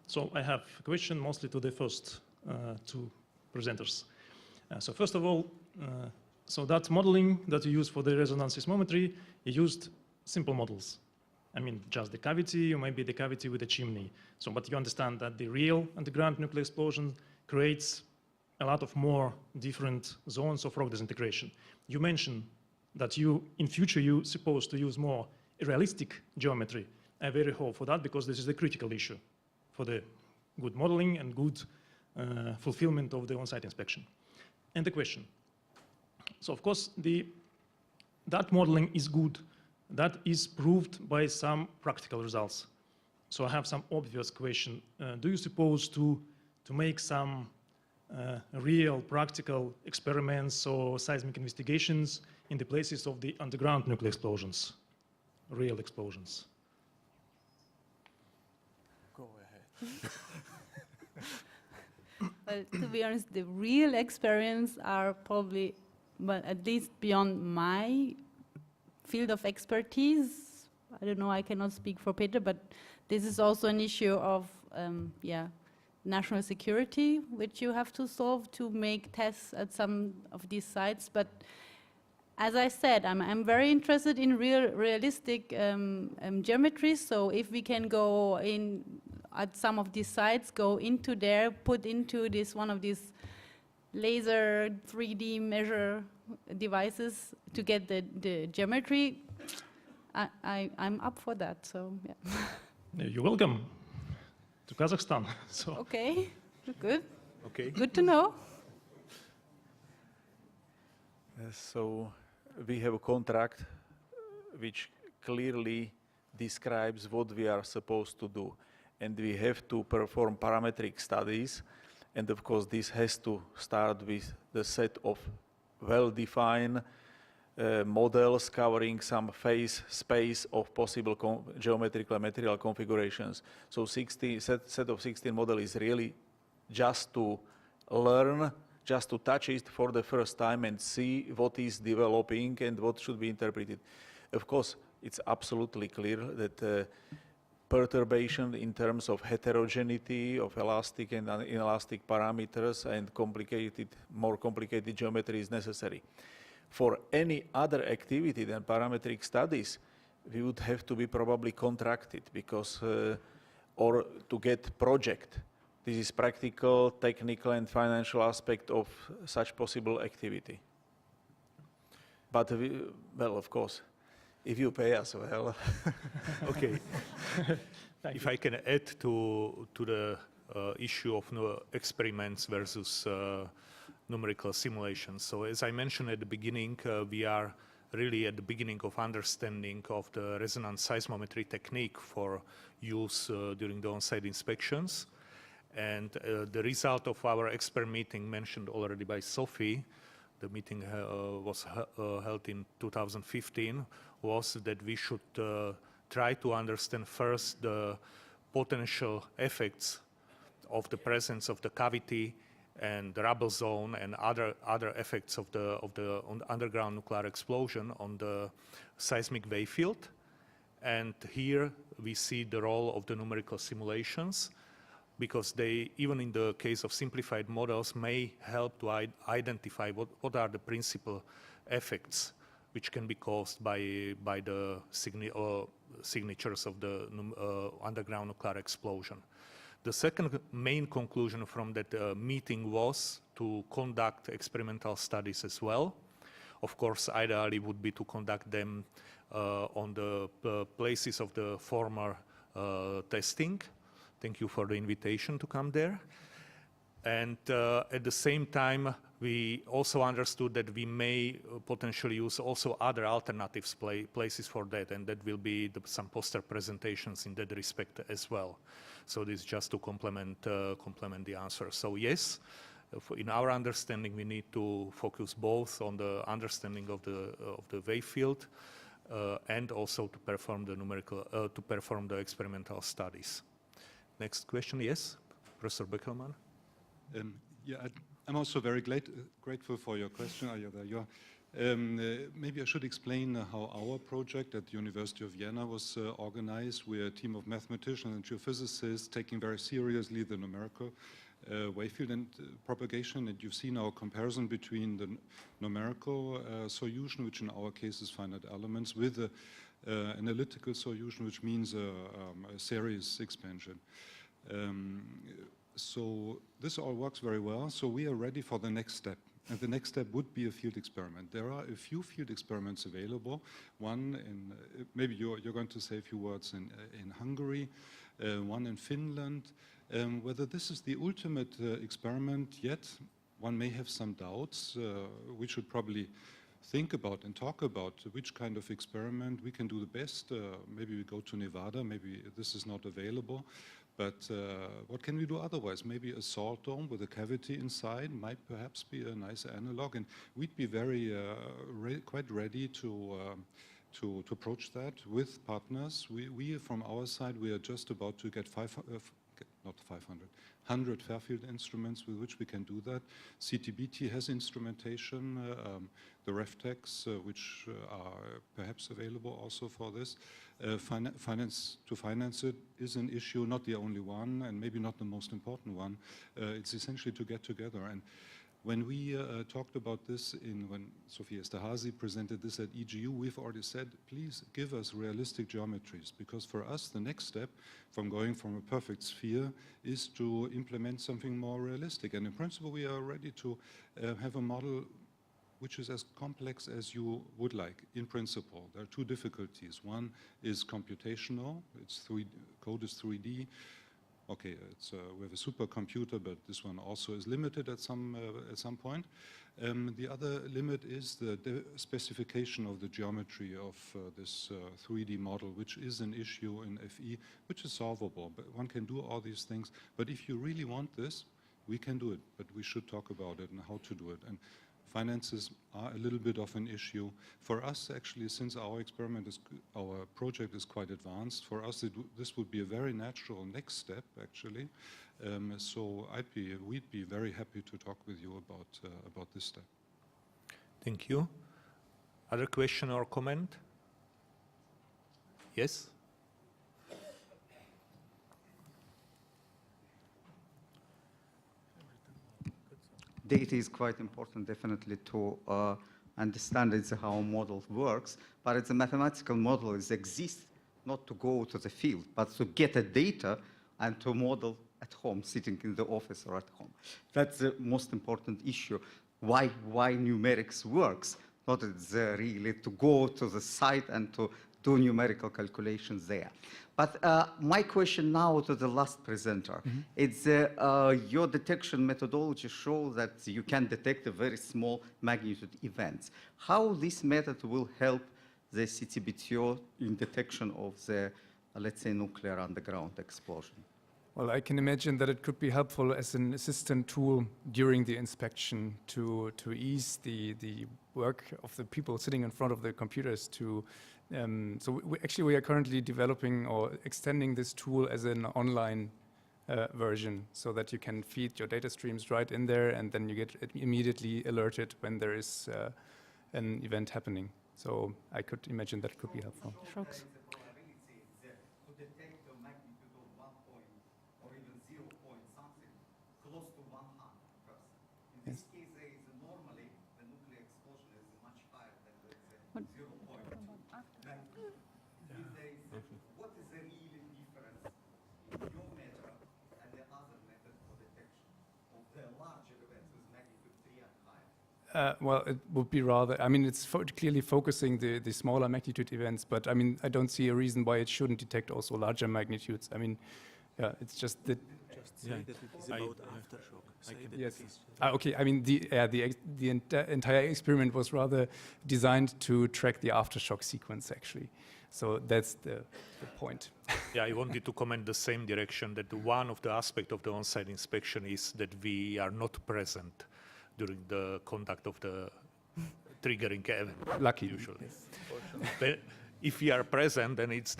So I have a question mostly to the first two presenters. So first of all, so that modeling that you use for the resonance seismometry, you used simple models. I mean, just the cavity or maybe the cavity with a chimney. So, but you understand that the real underground nuclear explosion creates a lot of more different zones of rock disintegration. You mentioned that in future, you're supposed to use more realistic geometry. I very hope for that because this is the critical issue for the good modeling and good fulfillment of the on-site inspection. And the question. So of course, that modeling is good. That is proved by some practical results. So I have some obvious question. Do you suppose to make some real practical experiments or seismic investigations in the places of the underground nuclear explosions? Real explosions. Go ahead. Well, to be honest, the real experience are probably, well, at least beyond my field of expertise. I don't know, I cannot speak for Peter, but this is also an issue of, national security, which you have to solve to make tests at some of these sites. But as I said, I'm very interested in realistic geometry. So if we can go in at some of these sites, go into there, put into this one of these laser 3D measure devices to get the geometry, I'm up for that. So yeah. You're welcome to Kazakhstan. So. Okay, good. Okay. Good to know. So we have a contract which clearly describes what we are supposed to do. And we have to perform parametric studies. And of course, this has to start with the set of well-defined models covering some phase space of possible geometrical material configurations. So set of 16 model is really just to learn, just to touch it for the first time and see what is developing and what should be interpreted. Of course, it's absolutely clear that perturbation in terms of heterogeneity of elastic and inelastic parameters and more complicated geometry is necessary. For any other activity than parametric studies, we would have to be probably contracted because, or to get project. This is practical, technical, and financial aspect of such possible activity. But, well, of course, if you pay us well. Okay. If I can add to the issue of experiments versus numerical simulations. So as I mentioned at the beginning, we are really at the beginning of understanding of the resonance seismometry technique for use during the on-site inspections. And the result of our expert meeting mentioned already by Sophie, the meeting was held in 2015, was that we should try to understand first the potential effects of the presence of the cavity and the rubble zone and other effects of the underground nuclear explosion on the seismic wave field. And here we see the role of the numerical simulations, because they, even in the case of simplified models, may help to identify what are the principal effects which can be caused by the signatures of the underground nuclear explosion. The second main conclusion from that meeting was to conduct experimental studies as well. Of course, ideally would be to conduct them on the places of the former testing. Thank you for the invitation to come there. And at the same time, we also understood that we may potentially use also other alternatives places for that, and that will be some poster presentations in that respect as well. So this is just to complement the answer. So yes, in our understanding, we need to focus both on the understanding of the wave field and also to perform the experimental studies. Next question, yes, Professor Beckelman. Yeah, I'm also very grateful for your question. Maybe I should explain how our project at the University of Vienna was organized. We're a team of mathematicians and geophysicists taking very seriously the numerical wave field and propagation. And you've seen our comparison between the numerical solution, which in our case is finite elements, with the analytical solution, which means a series expansion. So this all works very well. So we are ready for the next step. And the next step would be a field experiment. There are a few field experiments available. One in, maybe you're going to say a few words in Hungary, one in Finland. Whether this is the ultimate experiment yet, one may have some doubts. We should probably think about and talk about which kind of experiment we can do the best. Maybe we go to Nevada, maybe this is not available. But what can we do otherwise? Maybe a salt dome with a cavity inside might perhaps be a nice analog, and we'd be very quite ready to approach that with partners. We from our side, we are just about to get 100 Fairfield instruments with which we can do that. CTBT has instrumentation, the RefTechs, which are perhaps available also for this. Finance it is an issue, not the only one, and maybe not the most important one. It's essentially to get together. And when we talked about this when Sophie Esterhazy presented this at EGU, we've already said, please give us realistic geometries, because for us, the next step from going from a perfect sphere is to implement something more realistic. And in principle, we are ready to have a model which is as complex as you would like, in principle. There are two difficulties. One is computational, code is 3D. okay, we have a supercomputer, but this one also is limited at some point. The other limit is the specification of the geometry of this 3D model, which is an issue in FE, which is solvable. But one can do all these things. But if you really want this, we can do it. But we should talk about it and how to do it. And finances are a little bit of an issue. For us, actually, since our project is quite advanced, for us this would be a very natural next step, actually. So we'd be very happy to talk with you about this step. Thank you. Other question or comment? Yes? Data is quite important, definitely, to understand how a model works, but it's a mathematical model exists not to go to the field, but to get the data and to model at home, sitting in the office or at home. That's the most important issue. Why numerics works, not really to go to the site and to do numerical calculations there. But my question now to the last presenter, it's your detection methodology shows that you can detect a very small magnitude events. How this method will help the CTBTO in detection of the, let's say, nuclear underground explosion? Well, I can imagine that it could be helpful as an assistant tool during the inspection to ease the work of the people sitting in front of the computers. So we are currently developing or extending this tool as an online version, so that you can feed your data streams right in there, and then you get immediately alerted when there is an event happening. So I could imagine that could be helpful. Shocks. Well, it would be rather, I mean, it's clearly focusing the smaller magnitude events, but I mean, I don't see a reason why it shouldn't detect also larger magnitudes. I mean, yeah, it's just that. Just say that it is about aftershock. Yes. Okay. I mean, the entire experiment was rather designed to track the aftershock sequence, actually. So that's the point. Yeah, I wanted to comment the same direction, that one of the aspects of the on-site inspection is that we are not present during the conduct of the triggering event. Lucky. Usually. Yes. But if we are present, then it's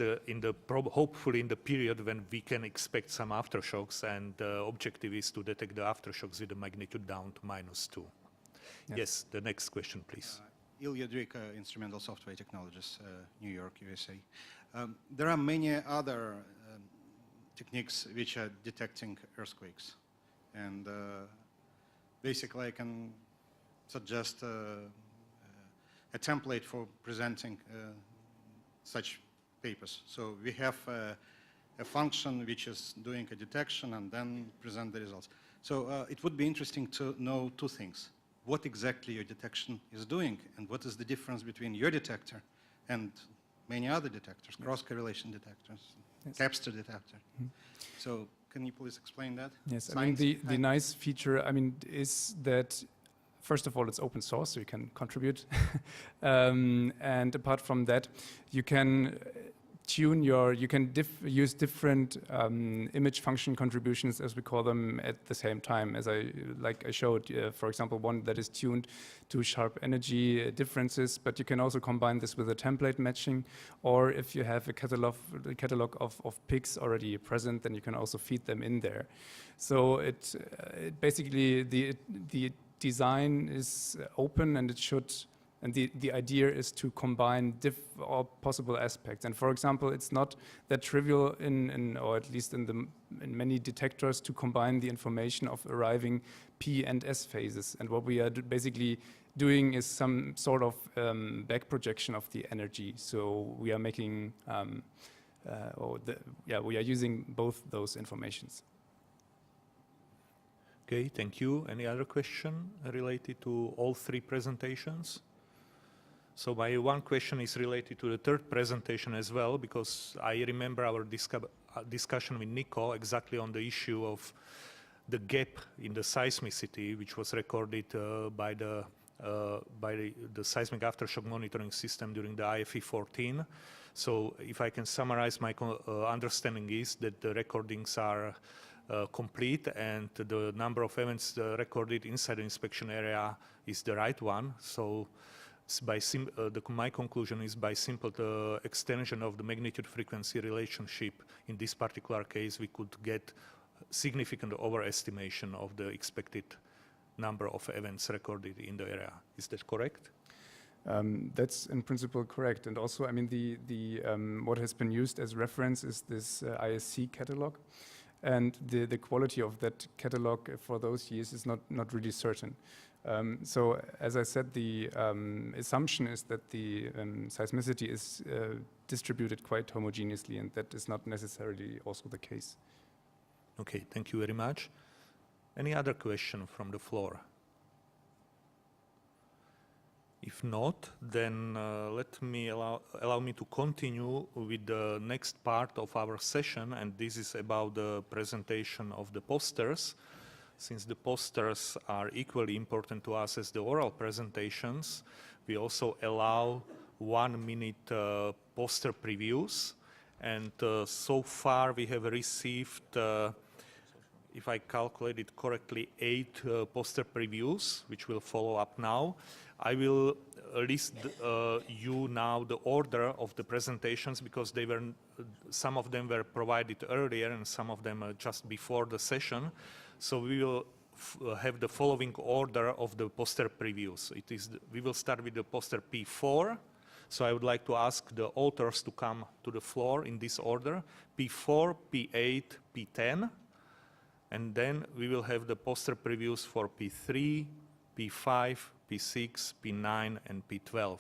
hopefully in the period when we can expect some aftershocks, and the objective is to detect the aftershocks with the magnitude down to -2. Yes, the next question, please. Ilya Drik, Instrumental Software Technologies, New York, USA. There are many other techniques which are detecting earthquakes, and basically I can suggest a template for presenting such papers. So we have a function which is doing a detection and then present the results. So it would be interesting to know two things. What exactly your detection is doing, and what is the difference between your detector and many other detectors, cross-correlation detectors, Capster detector. So can you please explain that? Yes, I mean, the nice feature, I mean, is that first of all, it's open source, so you can contribute. And apart from that, you can tune use different image function contributions, as we call them, at the same time. As I showed, for example, one that is tuned to sharp energy differences, but you can also combine this with a template matching, or if you have a catalog of pics already present, then you can also feed them in there. So it basically the design is open, and it should. And the idea is to combine all possible aspects. And for example, it's not that trivial or at least in many detectors, to combine the information of arriving P and S phases. And what we are basically doing is some sort of back projection of the energy. So we are making, we are using both those informations. Okay, thank you. Any other question related to all three presentations? So my one question is related to the third presentation as well, because I remember discussion with Nico exactly on the issue of the gap in the seismicity, which was recorded by the seismic aftershock monitoring system during the IFE-14. So if I can summarize, my understanding is that the recordings are complete and the number of events recorded inside the inspection area is the right one. So my conclusion is by simple extension of the magnitude frequency relationship in this particular case, we could get significant overestimation of the expected number of events recorded in the area. Is that correct? That's in principle correct. And also, I mean, what has been used as reference is this ISC catalog. And the quality of that catalog for those years is not really certain. So as I said, the assumption is that the seismicity is distributed quite homogeneously, and that is not necessarily also the case. Okay, thank you very much. Any other question from the floor? If not, then let me allow me to continue with the next part of our session, and this is about the presentation of the posters. Since the posters are equally important to us as the oral presentations, we also allow 1-minute poster previews. And so far we have received, if I calculated correctly, 8 poster previews, which will follow up now. I will list you now the order of the presentations because some of them were provided earlier and some of them just before the session. So we will have the following order of the poster previews. We will start with the poster P4. So I would like to ask the authors to come to the floor in this order: P4, P8, P10. And then we will have the poster previews for P3, P5, P6, P9, and P12.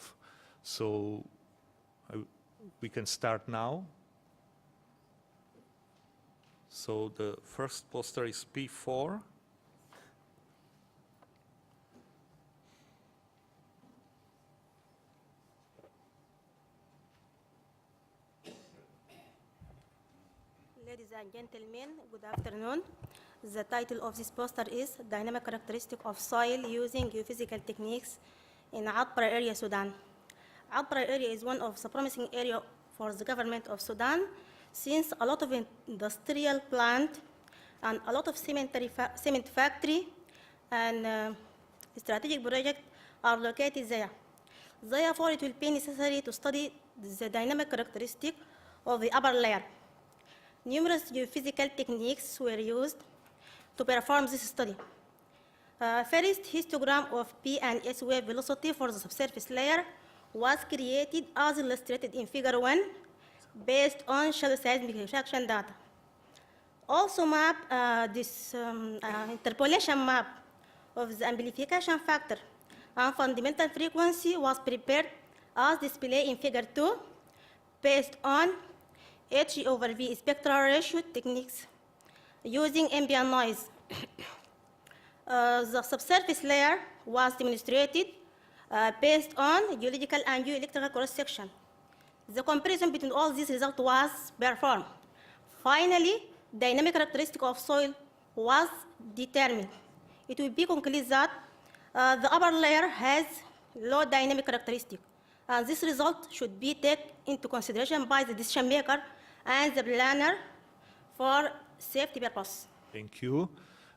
So we can start now. So the first poster is P4. Ladies and gentlemen, good afternoon. The title of this poster is Dynamic Characteristic of Soil Using Geophysical Techniques in Atbara Area, Sudan. Atbara Area is one of the promising areas for the government of Sudan, since a lot of industrial plant and a lot of cement factory and strategic projects are located there. Therefore, it will be necessary to study the dynamic characteristic of the upper layer. Numerous geophysical techniques were used to perform this study. First, histogram of P and S wave velocity for the subsurface layer was created as illustrated in Figure 1 based on shallow seismic reaction data. Also this interpolation map of the amplification factor and fundamental frequency was prepared as displayed in Figure 2 based on H/V spectral ratio techniques using ambient noise. The subsurface layer was demonstrated based on geological and geoelectrical cross-section. The comparison between all these results was performed. Finally, dynamic characteristic of soil was determined. It will be concluded that the upper layer has low dynamic characteristic, and this result should be taken into consideration by the decision maker and the planner for safety purpose. Thank you.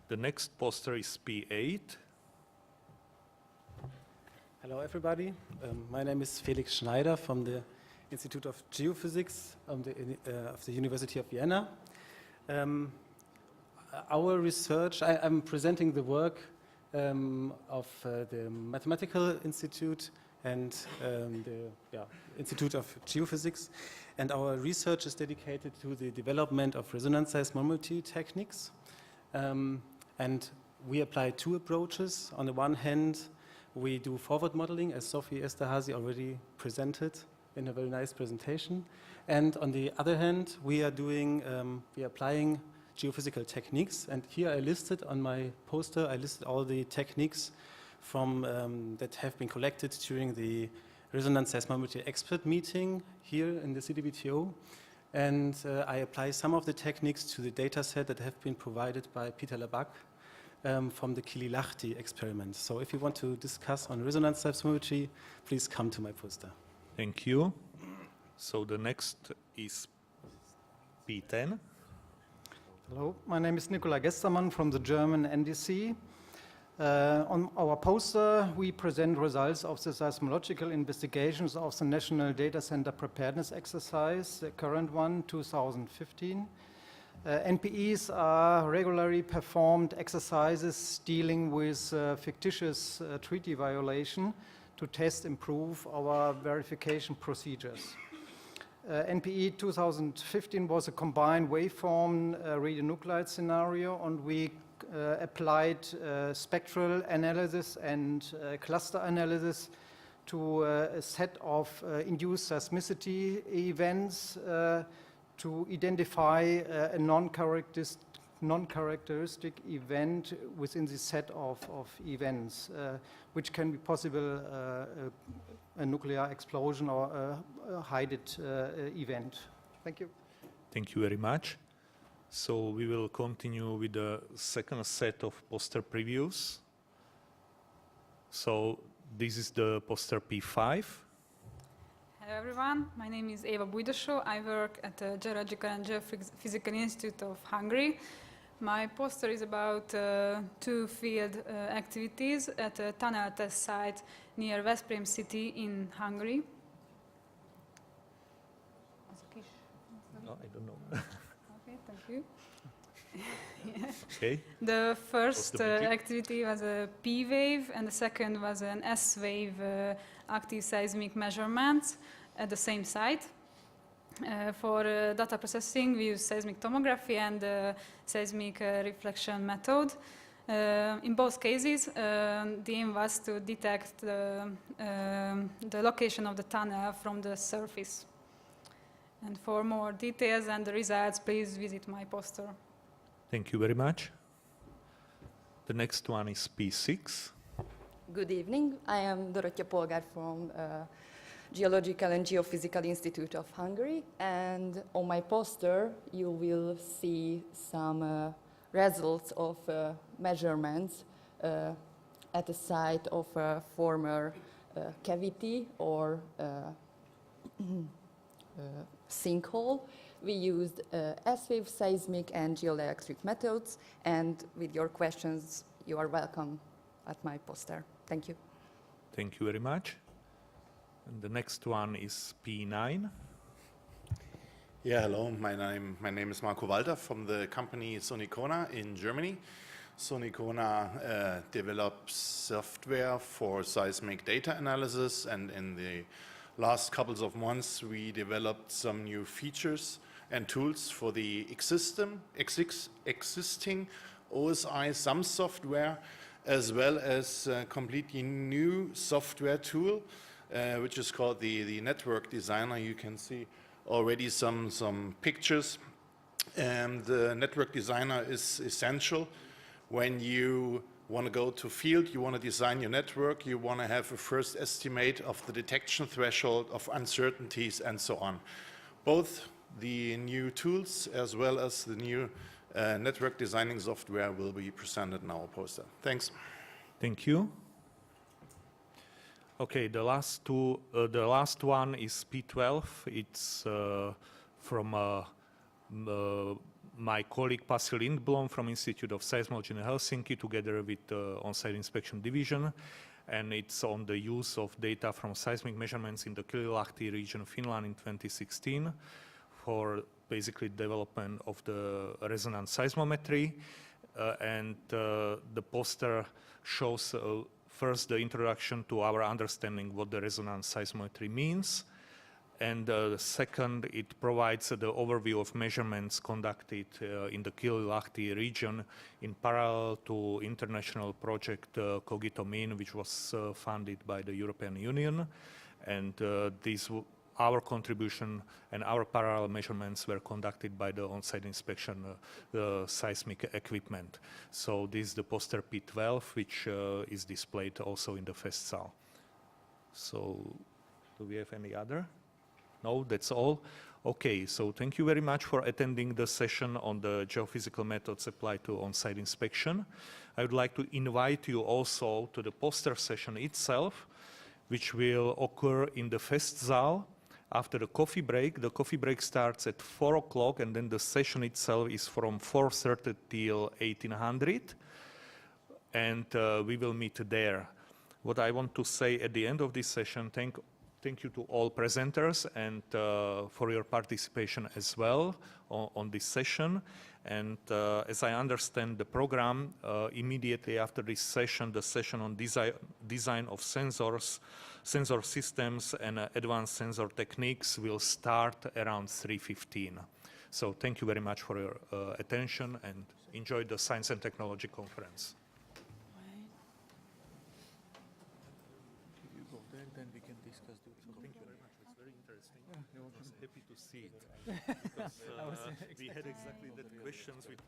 The next poster is P8. Hello, everybody. My name is Felix Schneider from the Institute of Geophysics of the University of Vienna. Our research, I'm presenting the work of the Mathematical Institute and the Institute of Geophysics. And our research is dedicated to the development of resonance seismometry techniques. And we apply 2 approaches. On the one hand, we do forward modeling, as Sophie Esterhazy already presented in a very nice presentation. And on the other hand, we are applying geophysical techniques. And here I listed on my poster, I listed all the techniques from that have been collected during the resonance seismometry expert meeting here in the CDBTO. And I apply some of the techniques to the data set that have been provided by Peter Labac from the Kililahti experiment. So if you want to discuss on resonance seismometry, please come to my poster. Thank you. So the next is P10. Hello, my name is Nicola Gestermann from the German NDC. On our poster, we present results of the seismological investigations of the National Data Center Preparedness Exercise, the current one, 2015. NPEs are regularly performed exercises dealing with fictitious treaty violation to test, improve our verification procedures. NPE 2015 was a combined waveform radionuclide scenario, and we applied spectral analysis and cluster analysis to a set of induced seismicity events to identify a non-characteristic event within the set of events, which can be possible a nuclear explosion or a hidden event. Thank you. Thank you very much. So we will continue with the second set of poster previews. So this is the poster P5. Hello everyone, my name is Eva Bujdosó. I work at the Geological and Geophysical Institute of Hungary. My poster is about two field activities at a tunnel test site near Veszprém city in Hungary. No, I don't know. Okay, thank you. Okay. The first activity was a P wave, and the second was an S wave active seismic measurements at the same site. For data processing, we use seismic tomography and seismic reflection method. In both cases, the aim was to detect the location of the tunnel from the surface. And for more details and the results, please visit my poster. Thank you very much. The next one is P6. Good evening. I am Dorottya Polgár from Geological and Geophysical Institute of Hungary, and on my poster you will see some results of measurements at the site of a former cavity or sinkhole. We used S-wave seismic and geoelectric methods, and with your questions you are welcome at my poster. Thank you. Thank you very much. And the next one is P9. Yeah, hello. My name is Marco Walter from the company Sonicona in Germany. Sonicona develops software for seismic data analysis, and in the last couple of months we developed some new features and tools for the existing OSI SAM software, as well as a completely new software tool which is called the Network Designer. You can see already some pictures. And the Network Designer is essential when you want to go to field, you want to design your network, you want to have a first estimate of the detection threshold of uncertainties and so on. Both the new tools as well as the new network designing software will be presented in our poster. Thanks. Thank you. Okay, the last one is P12. It's from my colleague Pasi Lindblom from Institute of Seismology in Helsinki, together with the On-Site Inspection Division, and it's on the use of data from seismic measurements in the Kililahti region of Finland in 2016 for basically development of the resonance seismometry. And the poster shows first the introduction to our understanding what the resonance seismometry means, and second, it provides the overview of measurements conducted in the Kililahti region in parallel to international project Cogito Min, which was funded by the European Union, and our contribution and our parallel measurements were conducted by the on-site inspection seismic equipment. So this is the poster P12, which is displayed also in the Festsaal. So do we have any other? No, that's all. Okay, so thank you very much for attending the session on the geophysical methods applied to on-site inspection. I would like to invite you also to the poster session itself, which will occur in the Festsaal after the coffee break. The coffee break starts at 4 o'clock, and then the session itself is from 4:30 till 1800, and we will meet there. What I want to say at the end of this session, thank you to all presenters and for your participation as well on this session. And as I understand the program, immediately after this session, the session on design of sensors, sensor systems and advanced sensor techniques will start around 3:15. So thank you very much for your attention, and enjoy the Science and Technology Conference. You go there, then we can discuss the Thank you very much. It's very interesting. I was happy to see it. Because we had exactly that questions with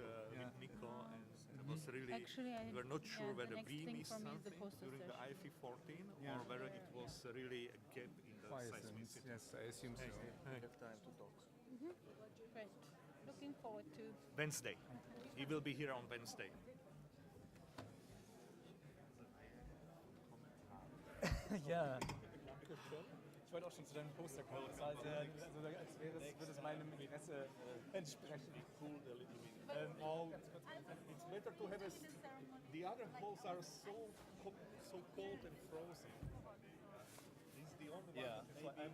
Nico, and it was really, Actually, we were not sure the whether next we thing missed for me is the something poster during the session. IFE 14 or whether it was really a gap in the seismicity. Yes, I assume so. we have time to talk. Great. Looking forward to Wednesday. He will be here on Wednesday. Ja. Ich wollte auch schon zu deinem Poster kommen. Das war sehr, also als würde es meinem Interesse entsprechen. It's better to have the other halls are so cold and frozen. This is the only one. So I'm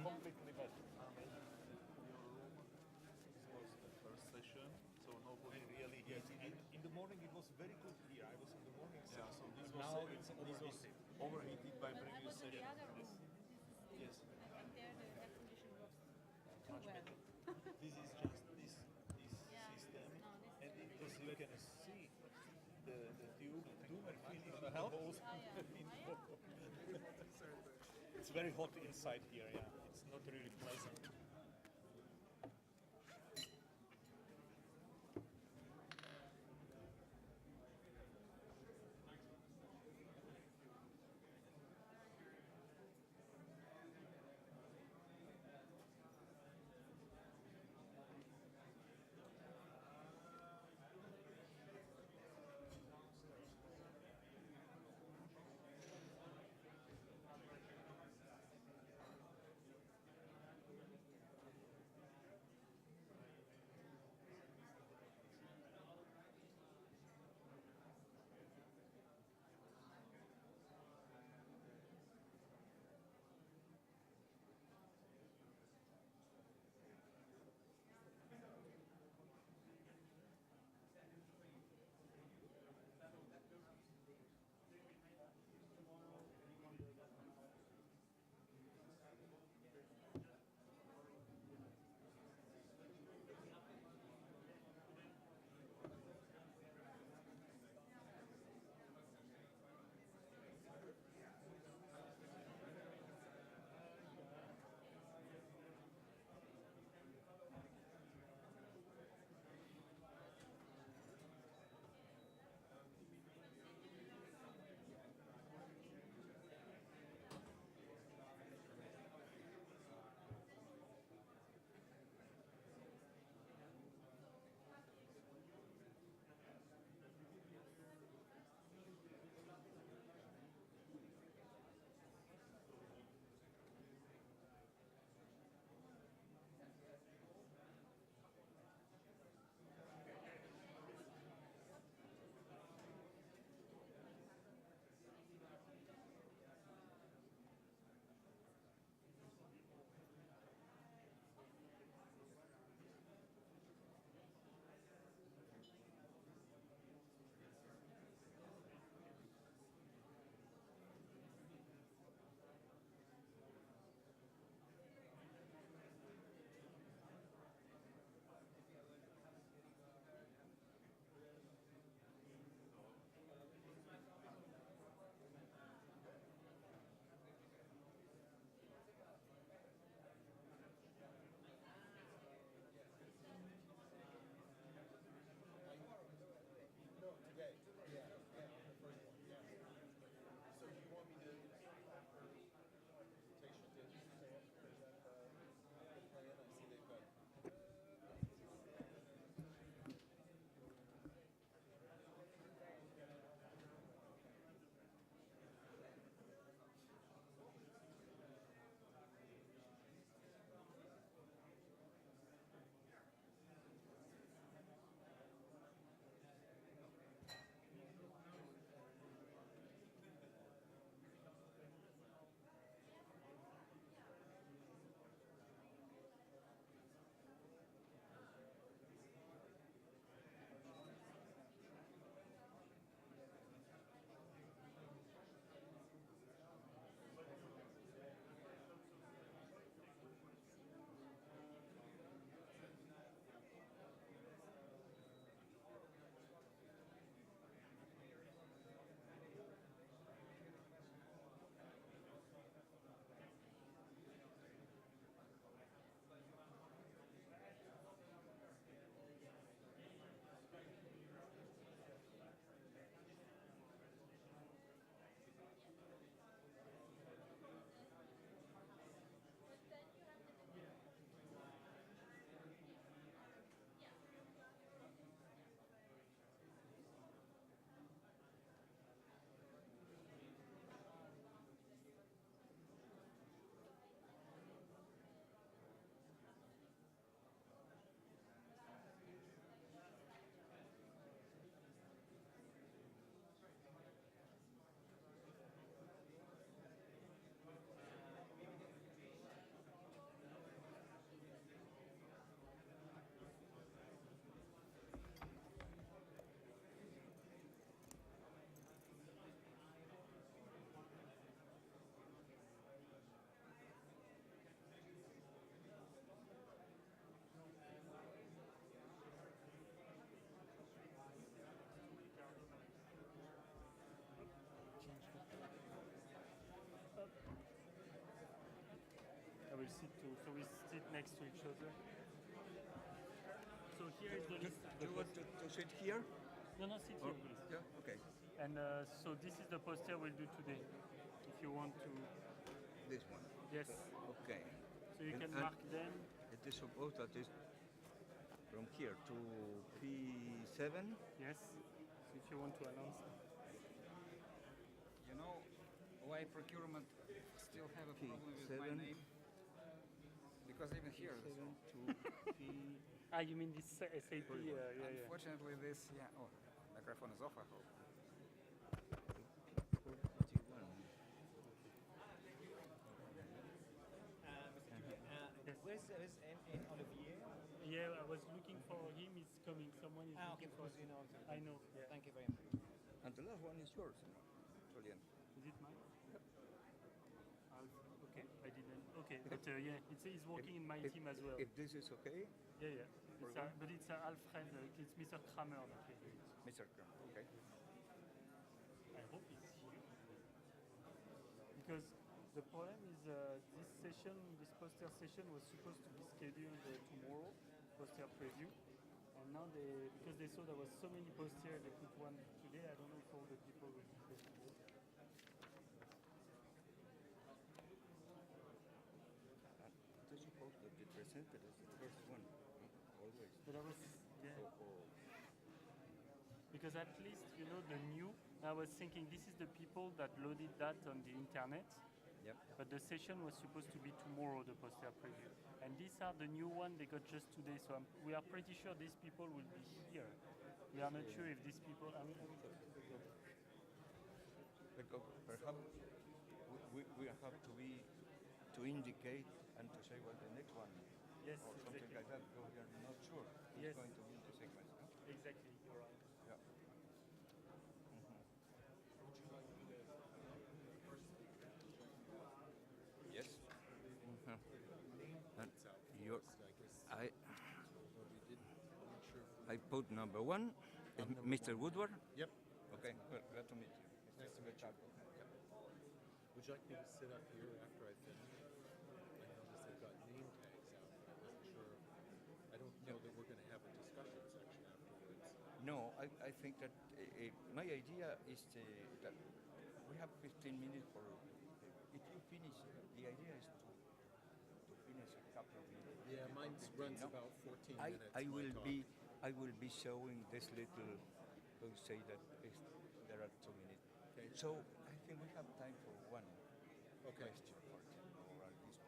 completely wet. This was the first session, so nobody really. Yes, in the morning it was very good here. I was in the morning session. So this was, Now it's overheated. overheated by previous session. Yes. Much better. This is just this system, and because you can see the tube filling the holes. It's very hot inside here. Yeah, it's not really pleasant. will sit two. So we sit next to each other. So here is the list. Do you want to sit here? No, no, sit here, please. Yeah, okay. And so this is the poster we'll do today. If you want to. This one? Yes. Okay. So you can mark them. It is supposed that is from here to P7? Yes. If you want to announce. You know why procurement still have a problem with my P7. name? Because even here, Ah, you mean this SAP? Yeah. Unfortunately, this, yeah. Oh, microphone is off, I hope. Where's Olivier? Yeah, I was looking for him. He's coming. Someone is Okay, looking for because him. you know. I know. Yeah. Thank you very much. And the last one is yours, Julian. Is it mine? Okay, I didn't. Okay, but yeah, he's working in my team as well. If this is okay? Yeah. But it's Alfred. It's Mr. Kramer. Okay. Mr. Kramer, okay. I hope he's here. Because the problem is this poster session was supposed to be scheduled tomorrow, poster preview. And now because they saw there was so many posters, they put one today. I don't know if all the people will be there today. They're supposed to be presented as the first one, always. But I was, because at least, you know, the new, I was thinking this is the people that loaded that on the internet. Yep. But the session was supposed to be tomorrow, the poster preview. And these are the new one they got just today. So we are pretty sure these people will be here. We are not sure if these people, Because perhaps we have to indicate and to say what the next one Yes, or something exactly. like that, because we are not sure Yes. it's going to be in the sequence. No? Exactly, you're right. Yeah. Yes. And I put number one, is Mr. Woodward. Yep. Okay, well, glad to meet you. Nice to meet you. Would you like me to sit up here after I finish? I noticed they've got name tags out, but I'm not sure. I don't know that we're going to have a discussion section afterwards. No, I think that my idea is that we have 15 minutes for. If you finish, the idea is to finish a couple of minutes. Yeah, mine runs about 14 minutes. I will be showing this little. Don't say that there are 2 minutes. Okay. So I think we have time for one question, for example, or at least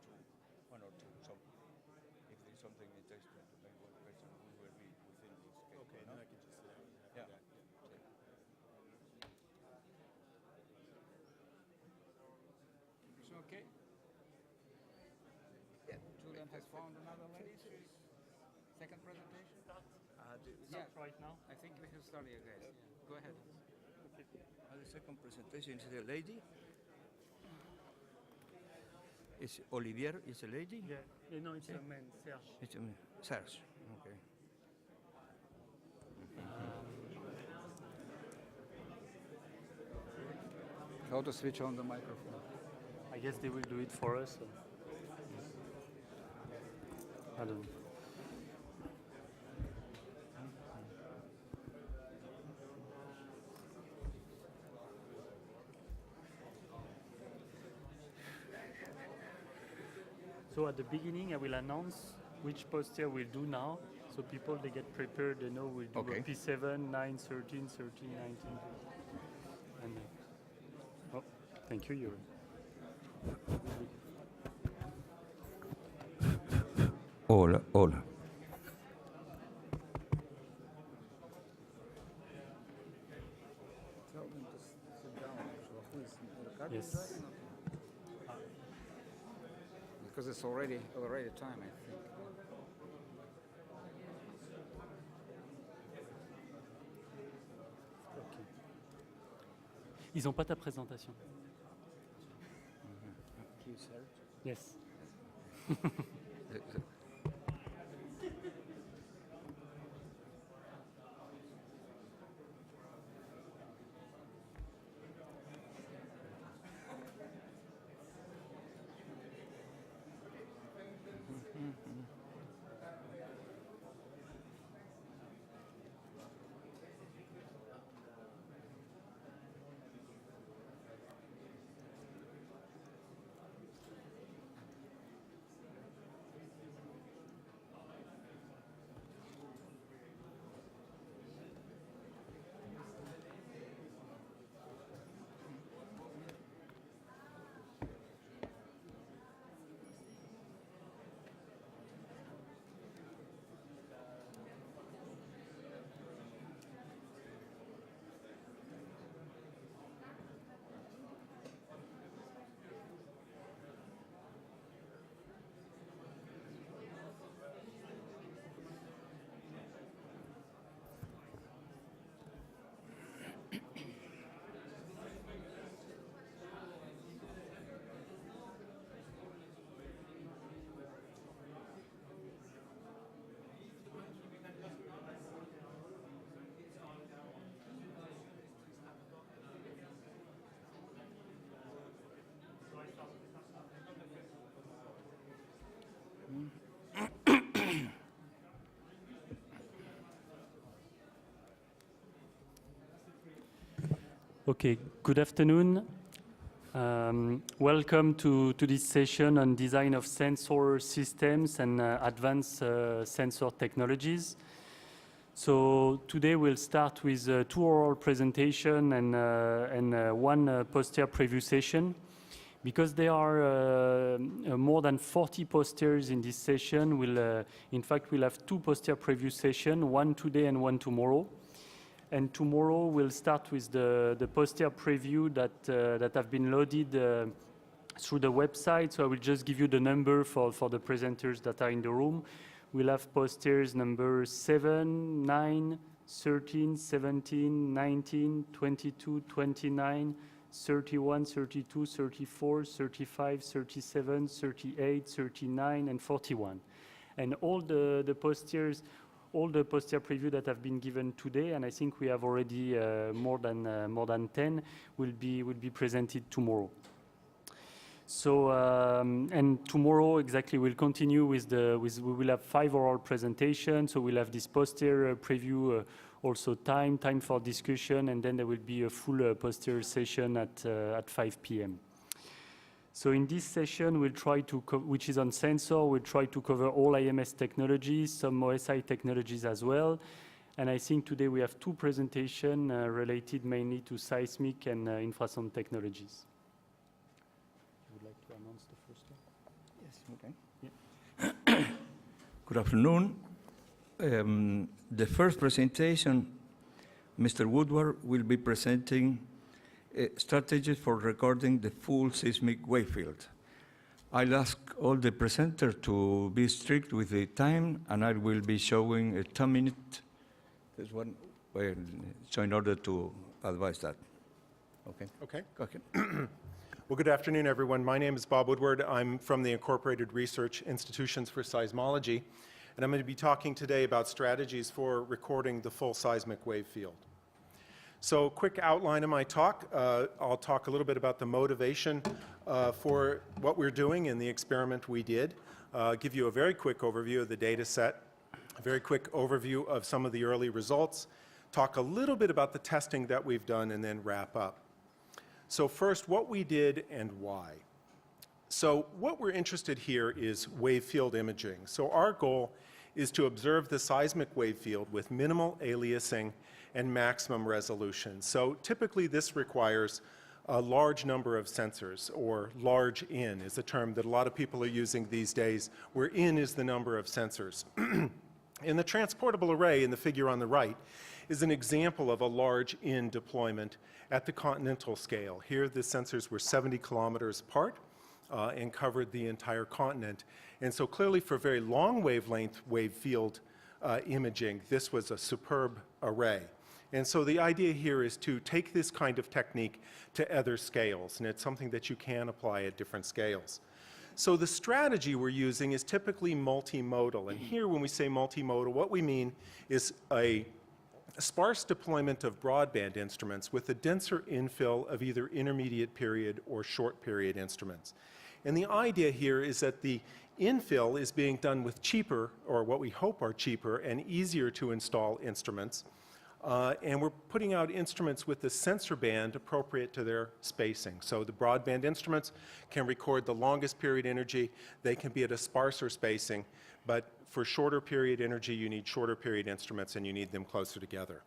one or two. So if there's something interesting to make one question, we will be within this schedule. Okay, no? then I can just sit down after Yeah. that. So, okay. Yeah, Julian has found another lady. Second presentation? Start right now. I think we should start here, guys. Go ahead. The second presentation is the lady. Is Olivier is a lady? Yeah. No, it's a man, Serge. It's a man. Serge. Okay. How to switch on the microphone? I guess they will do it for us. I don't know. So at the beginning, I will announce which poster we'll do now. So people, they get prepared, they know we'll do Okay. a P7, 9, 13, 13, 19. And, oh, thank you, Yuri. Hola, hola. Tell them to sit down. So who is Ricardo? Yes. Driving? Because it's already time, I think. Ok. Ils n'ont pas ta présentation. Yes. Okay, good afternoon. Welcome to this session on design of sensor systems and advanced sensor technologies. So today we'll start with 2 oral presentation and 1 poster preview session. Because there are more than 40 posters in this session, in fact we'll have 2 poster preview sessions, 1 today and 1 tomorrow. And tomorrow we'll start with the poster preview that have been loaded through the website. So I will just give you the number for the presenters that are in the room. We'll have posters number 7, 9, 13, 17, 19, 22, 29, 31, 32, 34, 35, 37, 38, 39, and 41. And all the posters, all the poster preview that have been given today, and I think we have already more than 10, will be presented tomorrow. So and tomorrow exactly we'll continue we will have 5 oral presentations. So we'll have this poster preview, also time for discussion, and then there will be a full poster session at 5 p.m. So in this session, we'll try to, which is on sensor, we'll try to cover all IMS technologies, some OSI technologies as well. And I think today we have 2 presentations related mainly to seismic and infrasound technologies. You would like to announce the first one? Yes, okay. Yeah. Good afternoon. The first presentation, Mr. Woodward will be presenting strategies for recording the full seismic wave field. I'll ask all the presenters to be strict with the time, and I will be showing a 10-minute. There's one, so in order to advise that. Okay. Okay. Okay. Well, good afternoon, everyone. My name is Bob Woodward. I'm from the Incorporated Research Institutions for Seismology, and I'm going to be talking today about strategies for recording the full seismic wave field. So, quick outline of my talk. I'll talk a little bit about the motivation for what we're doing in the experiment we did, give you a very quick overview of the data set, a very quick overview of some of the early results, talk a little bit about the testing that we've done, and then wrap up. So first, what we did and why. So what we're interested here is wave field imaging. So our goal is to observe the seismic wave field with minimal aliasing and maximum resolution. So typically this requires a large number of sensors, or large in is a term that a lot of people are using these days, where in is the number of sensors. And the transportable array in the figure on the right is an example of a large in deployment at the continental scale. Here the sensors were 70 kilometers apart and covered the entire continent. And so clearly for very long wavelength wave field imaging, this was a superb array. And so the idea here is to take this kind of technique to other scales, and it's something that you can apply at different scales. So the strategy we're using is typically multimodal, and here when we say multimodal, what we mean is a sparse deployment of broadband instruments with a denser infill of either intermediate period or short period instruments. And the idea here is that the infill is being done with cheaper, or what we hope are cheaper and easier to install instruments. And we're putting out instruments with the sensor band appropriate to their spacing. So the broadband instruments can record the longest period energy. They can be at a sparser spacing, but for shorter period energy, you need shorter period instruments and you need them closer together.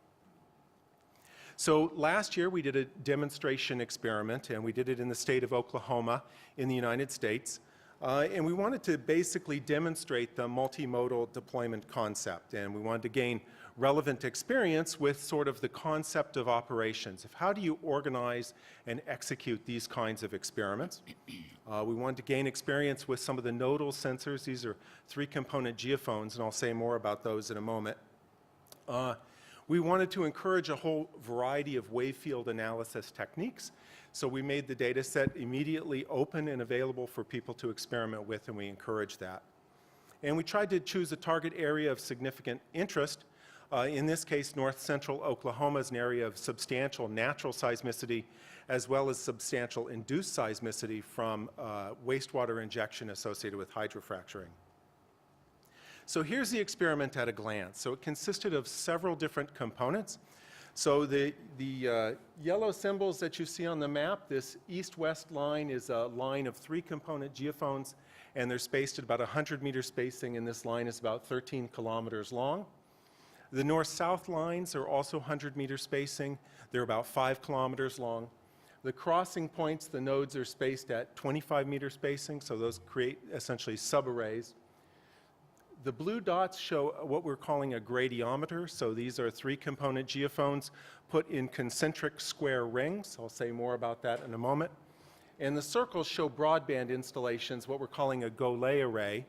So last year we did a demonstration experiment, and we did it in the state of Oklahoma in the United States. And we wanted to basically demonstrate the multimodal deployment concept, and we wanted to gain relevant experience with sort of the concept of operations, of how do you organize and execute these kinds of experiments. We wanted to gain experience with some of the nodal sensors. These are 3-component geophones, and I'll say more about those in a moment. We wanted to encourage a whole variety of wave field analysis techniques. So we made the data set immediately open and available for people to experiment with, and we encouraged that. And we tried to choose a target area of significant interest. In this case, north central Oklahoma is an area of substantial natural seismicity, as well as substantial induced seismicity from wastewater injection associated with hydrofracturing. So here's the experiment at a glance. So it consisted of several different components. So the yellow symbols that you see on the map, this east-west line is a line of 3-component geophones, and they're spaced at about 100-meter spacing, and this line is about 13 kilometers long. The north-south lines are also 100-meter spacing. They're about 5 kilometers long. The crossing points, the nodes are spaced at 25-meter spacing, so those create essentially subarrays. The blue dots show what we're calling a gradiometer. So these are 3-component geophones put in concentric square rings. I'll say more about that in a moment. And the circles show broadband installations, what we're calling a Golay array,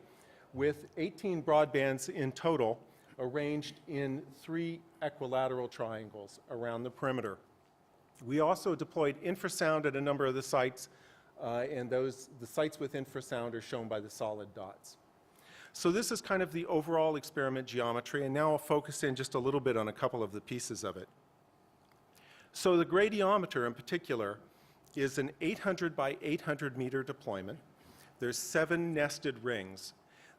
with 18 broadbands in total arranged in 3 equilateral triangles around the perimeter. We also deployed infrasound at a number of the sites, and the sites with infrasound are shown by the solid dots. So this is kind of the overall experiment geometry, and now I'll focus in just a little bit on a couple of the pieces of it. So the gradiometer in particular is an 800 by 800 meter deployment. There's 7 nested rings.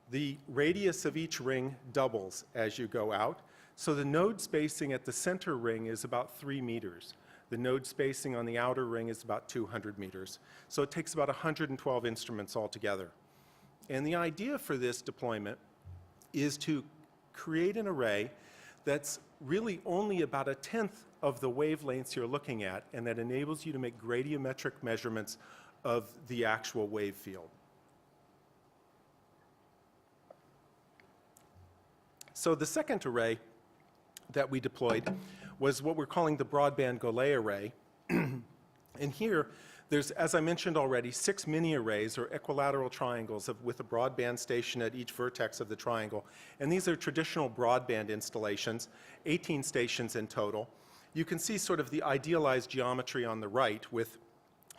The radius of each ring doubles as you go out. So the node spacing at the center ring is about 3 meters. The node spacing on the outer ring is about 200 meters. So it takes about 112 instruments altogether. And the idea for this deployment is to create an array that's really only about 1/10 of the wavelengths you're looking at, and that enables you to make gradiometric measurements of the actual wave field. So the second array that we deployed was what we're calling the broadband Golay array. And here, there's, as I mentioned already, 6 mini-arrays or equilateral triangles with a broadband station at each vertex of the triangle. And these are traditional broadband installations, 18 stations in total. You can see sort of the idealized geometry on the right with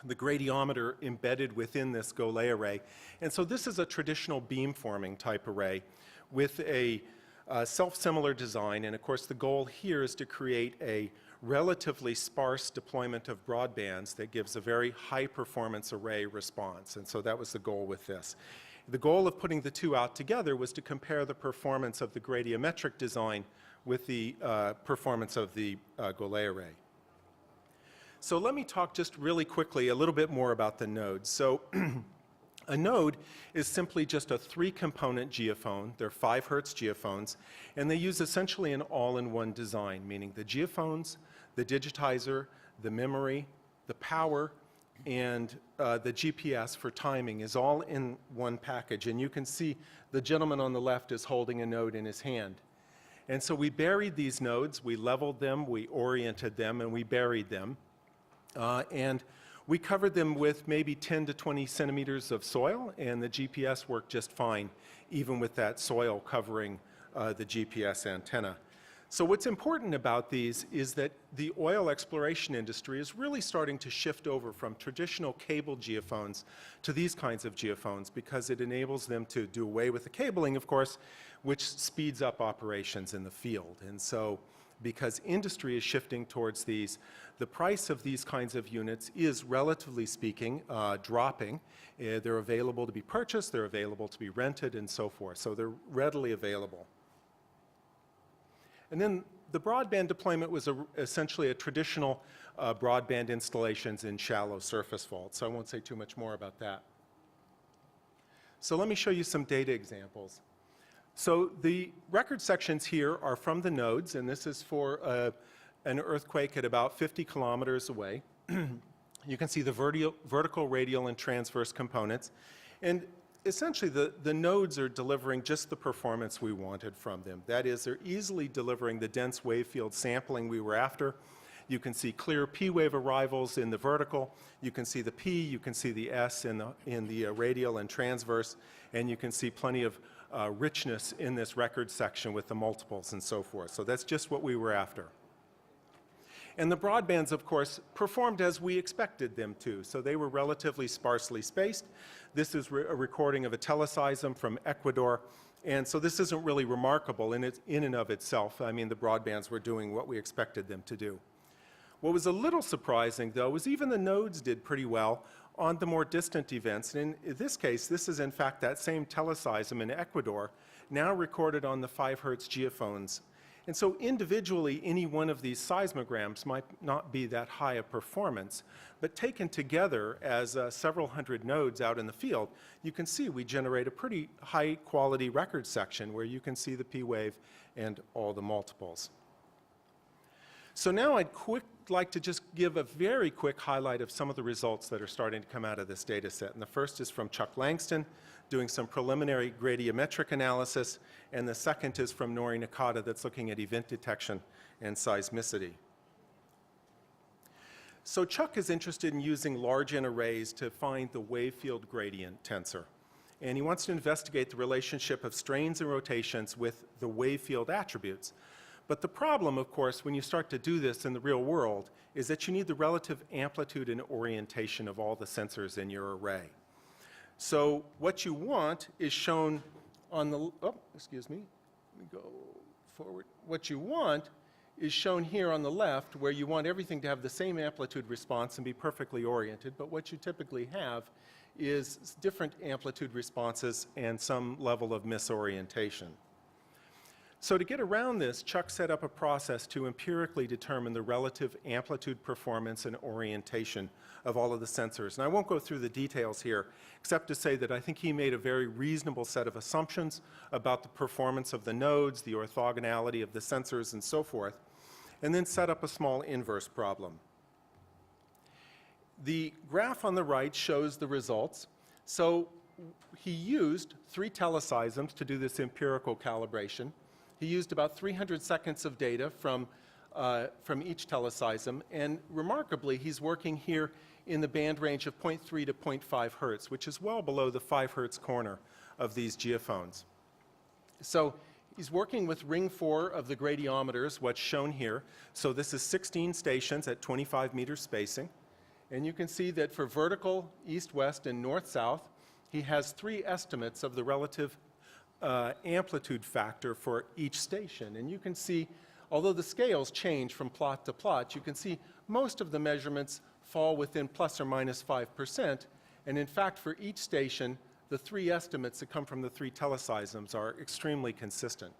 the gradiometer embedded within this Golay array. And so this is a traditional beamforming type array with a self-similar design. And of course, the goal here is to create a relatively sparse deployment of broadbands that gives a very high performance array response. And so that was the goal with this. The goal of putting the two out together was to compare the performance of the gradiometric design with the performance of the Golay array. So let me talk just really quickly a little bit more about the nodes. So a node is simply just a 3-component geophone. They're 5 hertz geophones, and they use essentially an all-in-one design, meaning the geophones, the digitizer, the memory, the power, and the GPS for timing is all in one package. And you can see the gentleman on the left is holding a node in his hand. And so we buried these nodes, we leveled them, we oriented them, and we buried them. And we covered them with maybe 10 to 20 centimeters of soil, and the GPS worked just fine, even with that soil covering the GPS antenna. So what's important about these is that the oil exploration industry is really starting to shift over from traditional cable geophones to these kinds of geophones because it enables them to do away with the cabling, of course, which speeds up operations in the field. And so because industry is shifting towards these, the price of these kinds of units is, relatively speaking, dropping. They're available to be purchased, they're available to be rented, and so forth. So they're readily available. And then the broadband deployment was essentially a traditional broadband installations in shallow surface faults. So I won't say too much more about that. So let me show you some data examples. So the record sections here are from the nodes, and this is for an earthquake at about 50 kilometers away. You can see the vertical, radial, and transverse components. And essentially, the nodes are delivering just the performance we wanted from them. That is, they're easily delivering the dense wave field sampling we were after. You can see clear P wave arrivals in the vertical. You can see the P, you can see the S in the radial and transverse, and you can see plenty of richness in this record section with the multiples and so forth. So that's just what we were after. And the broadbands, of course, performed as we expected them to. So they were relatively sparsely spaced. This is a recording of a teleseism from Ecuador. And so this isn't really remarkable in and of itself. I mean, the broadbands were doing what we expected them to do. What was a little surprising, though, was even the nodes did pretty well on the more distant events. And in this case, this is in fact that same teleseism in Ecuador, now recorded on the 5 Hertz geophones. And so individually, any one of these seismograms might not be that high a performance, but taken together as several hundred nodes out in the field, you can see we generate a pretty high quality record section where you can see the P wave and all the multiples. So now I'd like to just give a very quick highlight of some of the results that are starting to come out of this data set. And the first is from Chuck Langston, doing some preliminary gradiometric analysis, and the second is from Nori Nakata, that's looking at event detection and seismicity. So Chuck is interested in using large N arrays to find the wave field gradient tensor. And he wants to investigate the relationship of strains and rotations with the wave field attributes. But the problem, of course, when you start to do this in the real world, is that you need the relative amplitude and orientation of all the sensors in your array. So what you want is shown on the, oh, excuse me, let me go forward. What you want is shown here on the left, where you want everything to have the same amplitude response and be perfectly oriented, but what you typically have is different amplitude responses and some level of misorientation. So to get around this, Chuck set up a process to empirically determine the relative amplitude performance and orientation of all of the sensors. And I won't go through the details here, except to say that I think he made a very reasonable set of assumptions about the performance of the nodes, the orthogonality of the sensors, and so forth, and then set up a small inverse problem. The graph on the right shows the results. So he used 3 teleseisms to do this empirical calibration. He used about 300 seconds of data from each teleseism, and remarkably, he's working here in the band range of 0.3 to 0.5 hertz, which is well below the 5 hertz corner of these geophones. So he's working with ring 4 of the gradiometers, what's shown here. So this is 16 stations at 25 meter spacing, and you can see that for vertical, east-west, and north-south, he has 3 estimates of the relative amplitude factor for each station. And you can see, although the scales change from plot to plot, you can see most of the measurements fall within plus or minus 5%. And in fact, for each station, the 3 estimates that come from the 3 teleseisms are extremely consistent.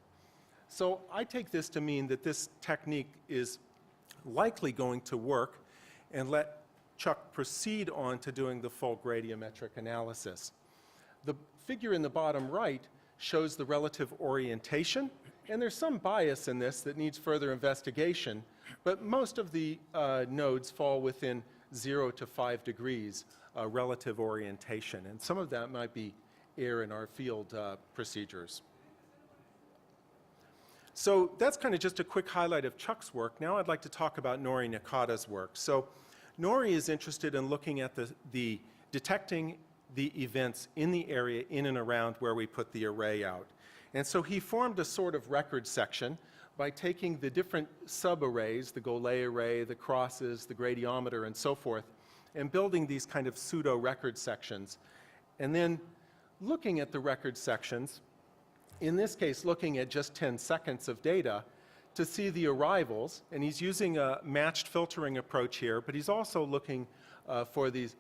So I take this to mean that this technique is likely going to work, and let Chuck proceed on to doing the full gradiometric analysis. The figure in the bottom right shows the relative orientation, and there's some bias in this that needs further investigation, but most of the nodes fall within 0 to 5 degrees relative orientation, and some of that might be error in our field procedures. So that's kind of just a quick highlight of Chuck's work. Now I'd like to talk about Nori Nakata's work. So Nori is interested in looking at the detecting the events in the area in and around where we put the array out. And so he formed a sort of record section by taking the different sub-arrays, the Golay array, the crosses, the gradiometer, and so forth, and building these kind of pseudo-record sections. And then looking at the record sections, in this case looking at just 10 seconds of data, to see the arrivals, and he's using a matched filtering approach here, but he's also looking for the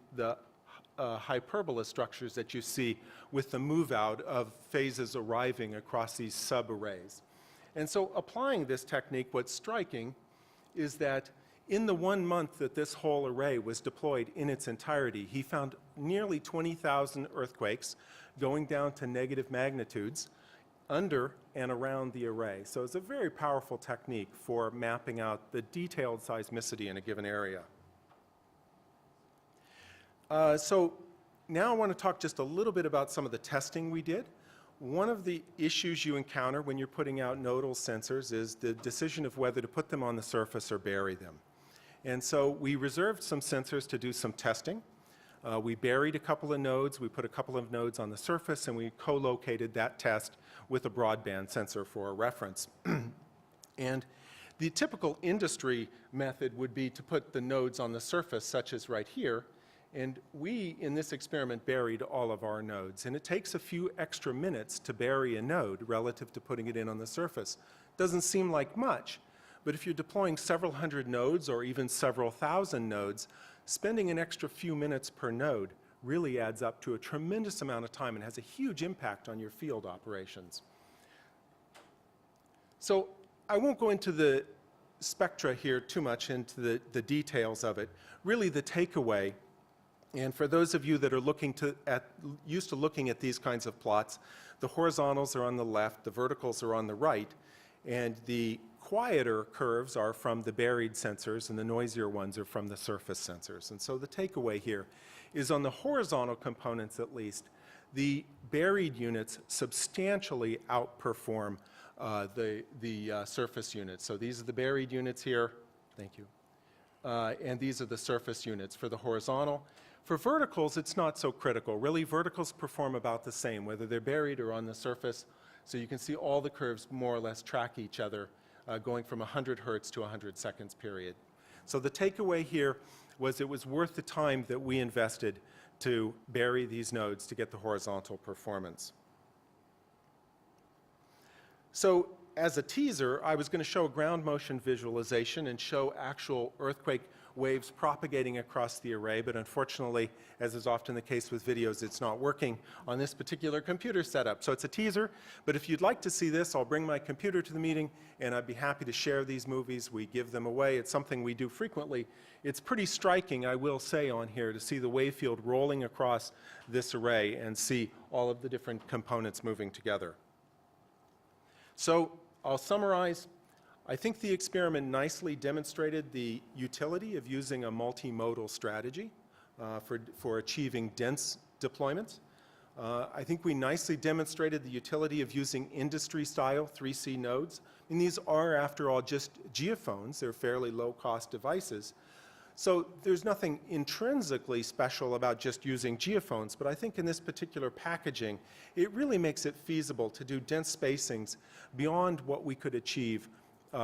hyperbola structures that you see with the move out of phases arriving across these sub-arrays. And so applying this technique, what's striking is that in the 1 month that this whole array was deployed in its entirety, he found nearly 20,000 earthquakes going down to negative magnitudes under and around the array. So it's a very powerful technique for mapping out the detailed seismicity in a given area. So now I want to talk just a little bit about some of the testing we did. One of the issues you encounter when you're putting out nodal sensors is the decision of whether to put them on the surface or bury them. And so we reserved some sensors to do some testing. We buried a couple of nodes, we put a couple of nodes on the surface, and we co-located that test with a broadband sensor for a reference. And the typical industry method would be to put the nodes on the surface, such as right here. And we, in this experiment, buried all of our nodes. And it takes a few extra minutes to bury a node relative to putting it in on the surface. Doesn't seem like much, but if you're deploying several hundred nodes or even several thousand nodes, spending an extra few minutes per node really adds up to a tremendous amount of time and has a huge impact on your field operations. So I won't go into the spectra here too much, into the details of it. Really the takeaway, and for those of you that are used to looking at these kinds of plots, the horizontals are on the left, the verticals are on the right, and the quieter curves are from the buried sensors and the noisier ones are from the surface sensors. And so the takeaway here is on the horizontal components at least, the buried units substantially outperform the surface units. So these are the buried units here, thank you, and these are the surface units for the horizontal. For verticals, it's not so critical. Really, verticals perform about the same, whether they're buried or on the surface. So you can see all the curves more or less track each other, going from 100 hertz to 100 seconds period. So the takeaway here was it was worth the time that we invested to bury these nodes to get the horizontal performance. So as a teaser, I was going to show a ground motion visualization and show actual earthquake waves propagating across the array, but unfortunately, as is often the case with videos, it's not working on this particular computer setup. So it's a teaser, but if you'd like to see this, I'll bring my computer to the meeting and I'd be happy to share these movies. We give them away. It's something we do frequently. It's pretty striking, I will say on here, to see the wave field rolling across this array and see all of the different components moving together. So I'll summarize. I think the experiment nicely demonstrated the utility of using a multimodal strategy for achieving dense deployments. I think we nicely demonstrated the utility of using industry-style 3C nodes. I mean, these are, after all, just geophones. They're fairly low-cost devices. So there's nothing intrinsically special about just using geophones, but I think in this particular packaging, it really makes it feasible to do dense spacings beyond what we could achieve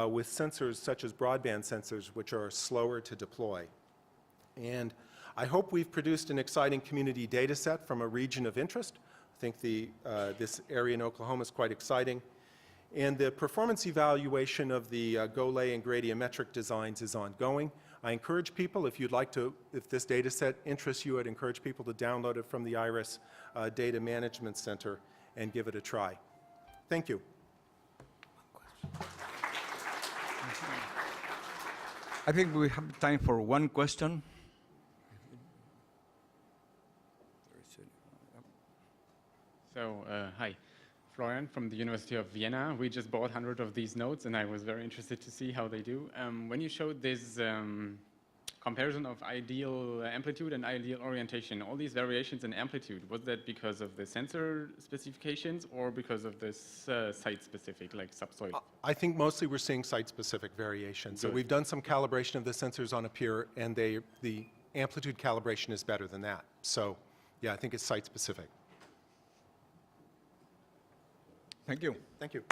with sensors such as broadband sensors, which are slower to deploy. And I hope we've produced an exciting community data set from a region of interest. I think this area in Oklahoma is quite exciting. And the performance evaluation of the GoLay and gradiometric designs is ongoing. I encourage people, if you'd like to, if this data set interests you, I'd encourage people to download it from the IRIS Data Management Center and give it a try. Thank you. I think we have time for one question. So, hi. Florian from the University of Vienna. We just bought 100 of these nodes and I was very interested to see how they do. When you showed this comparison of ideal amplitude and ideal orientation, all these variations in amplitude, was that because of the sensor specifications or because of this site-specific, like subsoil? I think mostly we're seeing site-specific variations. So Good. we've done some calibration of the sensors on a pier, and the amplitude calibration is better than that. So yeah, I think it's site-specific. Thank you. Thank you.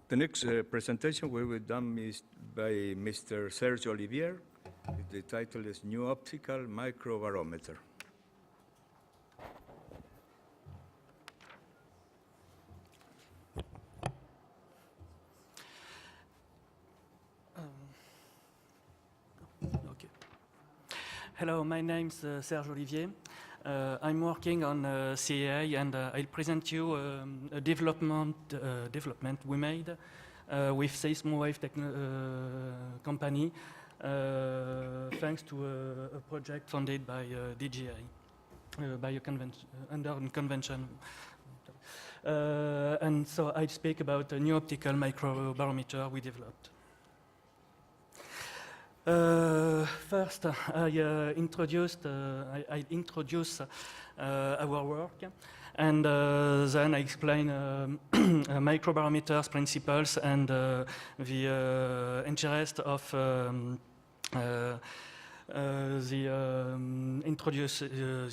The next presentation will be done by Mr. Serge Olivier. The title is New Optical Microbarometer. Okay. Hello, my name is Serge Olivier. I'm working on CAI, and I'll present you a development we made with Seismowave company, thanks to a project funded by DJI, by a under a convention. And so I speak about a new optical microbarometer we developed. First, I introduce our work, and then I explain microbarometers principles and the interest of the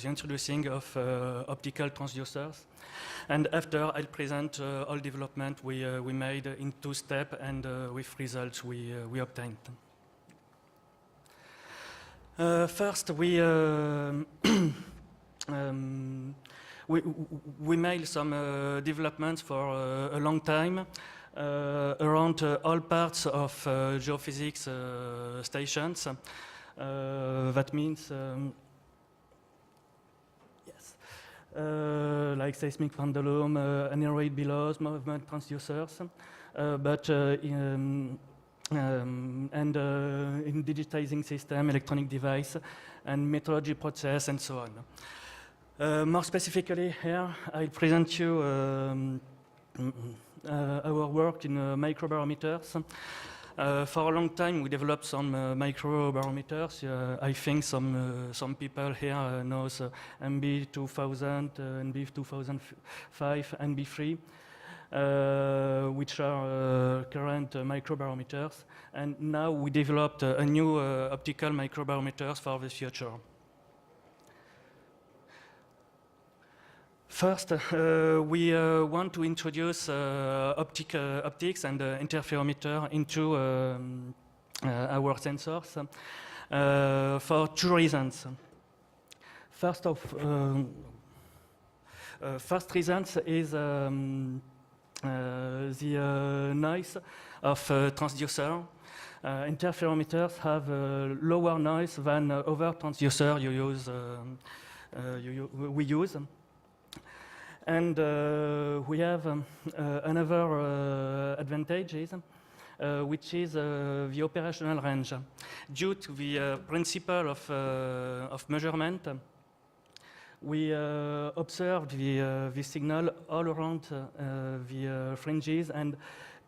introducing of optical transducers. And after, I'll present all development we made in 2 steps and with results we obtained. First, we made some developments for a long time. around all parts of geophysics stations. That means like seismic pendulum, aneroid bellows, movement transducers, in digitizing system, electronic device, and metrology process, and so on. More specifically here, I'll present you our work in microbarometers. For a long time, we developed some microbarometers. I think some people here knows MB 2000, NB 2005, NB3, which are current microbarometers. And now we developed a new optical microbarometers for the future. First, we want to introduce optics and interferometer into our sensors for two reasons. First reason is the noise of transducer. Interferometers have lower noise than other transducer we use. And we have another advantage, which is the operational range. Due to the principle of measurement, we observe the signal all around the fringes, and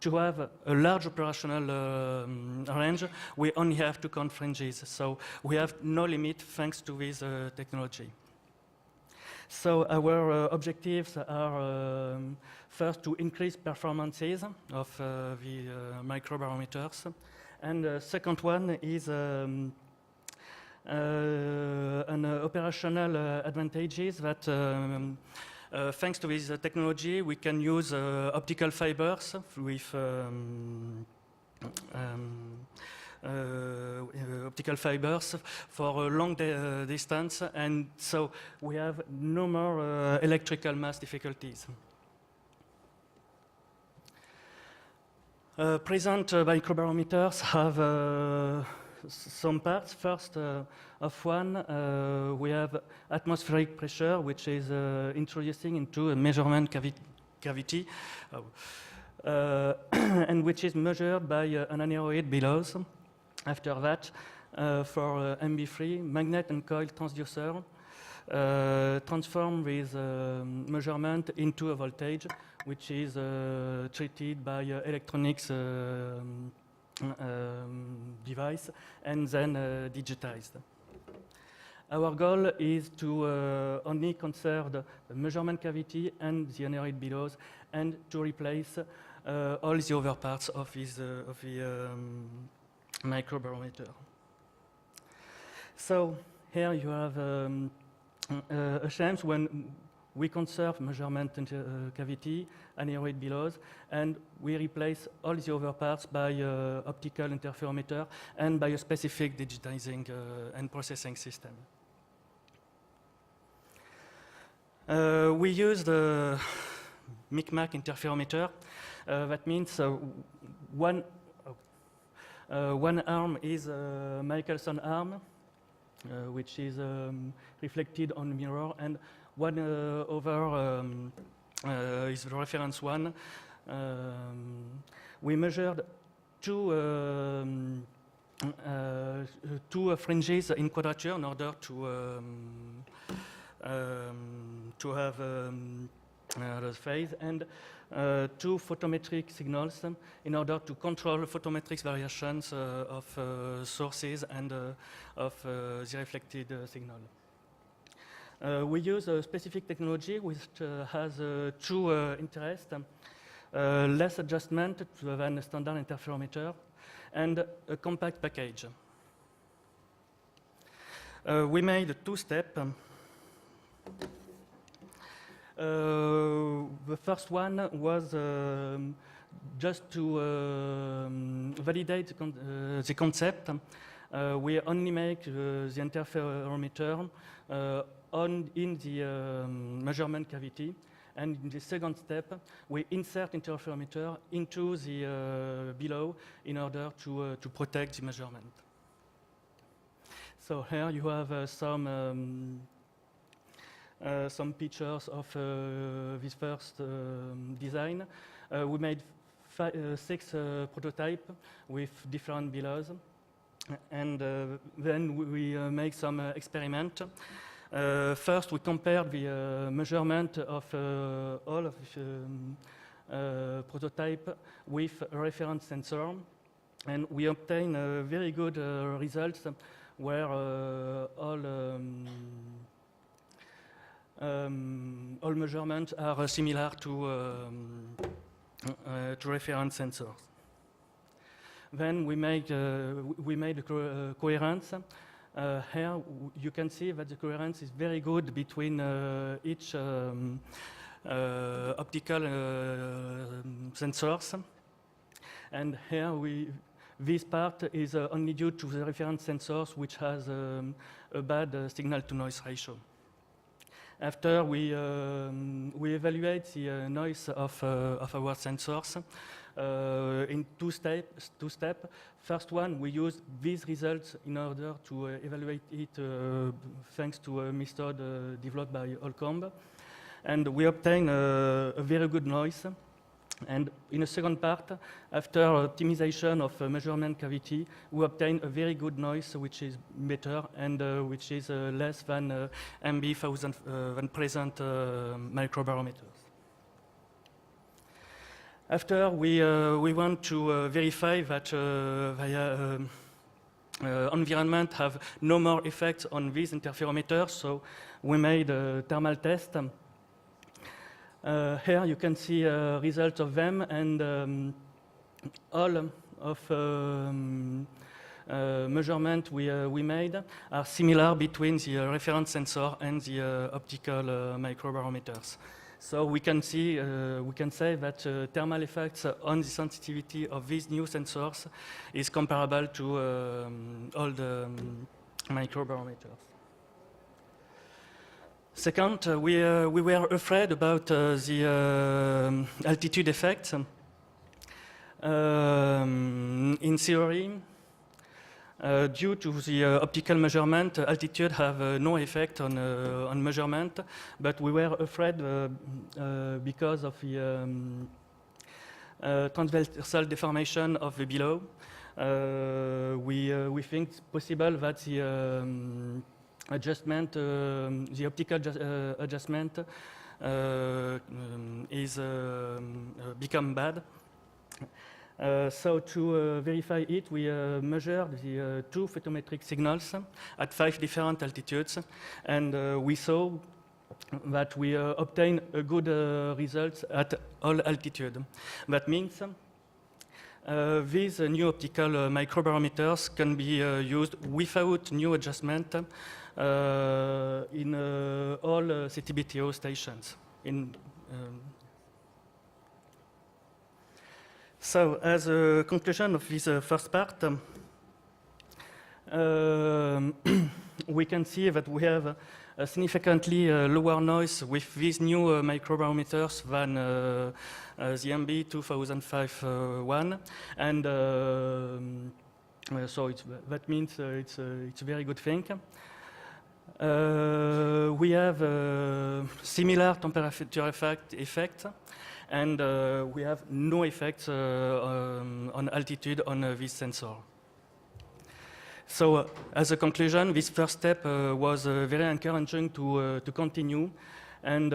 to have a large operational range, we only have to count fringes. So we have no limit thanks to this technology. So our objectives are first to increase performances of the microbarometers, and the second one is an operational advantages that thanks to this technology we can use optical fibers with optical fibers for a long distance, and so we have no more electrical mass difficulties. Present microbarometers have some parts. First of one, we have atmospheric pressure, which is introducing into a measurement cavity, and which is measured by an aneroid bellows. After that, for MB3, magnet and coil transducer transform this measurement into a voltage, which is treated by electronics device and then digitized. Our goal is to only conserve the measurement cavity and the aneroid bellows, and to replace all the other parts of the microbarometer. So here you have a chance when we conserve measurement cavity, aneroid bellows, and we replace all the other parts by optical interferometer and by a specific digitizing and processing system. We use the MICMAC interferometer. That means one arm is a Michelson arm, which is reflected on the mirror, and one other is the reference one. We measured two fringes in quadrature in order to have the phase, and two photometric signals in order to control photometric variations of sources and of the reflected signal. We use a specific technology which has two interests, less adjustment than a standard interferometer, and a compact package. We made a two-step. The first one was just to validate the concept. We only make the interferometer in the measurement cavity, And in the second step, we insert interferometer into the below in order to protect the measurement. So here you have some pictures of this first design. We made 6 prototypes with different belows, and then we make some experiment. First, we compared the measurement of all of the prototype with a reference sensor, and we obtain very good results where all measurements are similar to reference sensors. Then we made a coherence. Here you can see that the coherence is very good between each optical sensors. And here this part is only due to the reference sensors, which has a bad signal-to-noise ratio. After we evaluate the noise of our sensors in two steps. First one, we use these results in order to evaluate it thanks to a method developed by Holcomb. And we obtain a very good noise. And in a second part, after optimization of measurement cavity, we obtain a very good noise, which is better and which is less than MB1000 than present microbarometers. After we want to verify that the environment have no more effects on these interferometers, so we made a thermal test. Here you can see results of them, and all of measurement we made are similar between the reference sensor and the optical microbarometers. So we can say that thermal effects on the sensitivity of these new sensors is comparable to all the microbarometers. Second, we were afraid about the altitude effect. In theory, due to the optical measurement, altitude have no effect on measurement, but we were afraid because of the transversal deformation of the below. We think it's possible that the adjustment, the optical adjustment is become bad. So to verify it, we measured the 2 photometric signals at 5 different altitudes, and we saw that we obtain a good results at all altitude. That means these new optical microbarometers can be used without new adjustment in all CTBTO stations. So, as a conclusion of this first part, we can see that we have a significantly lower noise with these new microbarometers than the MB2005-1, and so that means it's a very good thing. We have similar temperature effect, and we have no effects on altitude on this sensor. So, as a conclusion, this first step was very encouraging to continue, and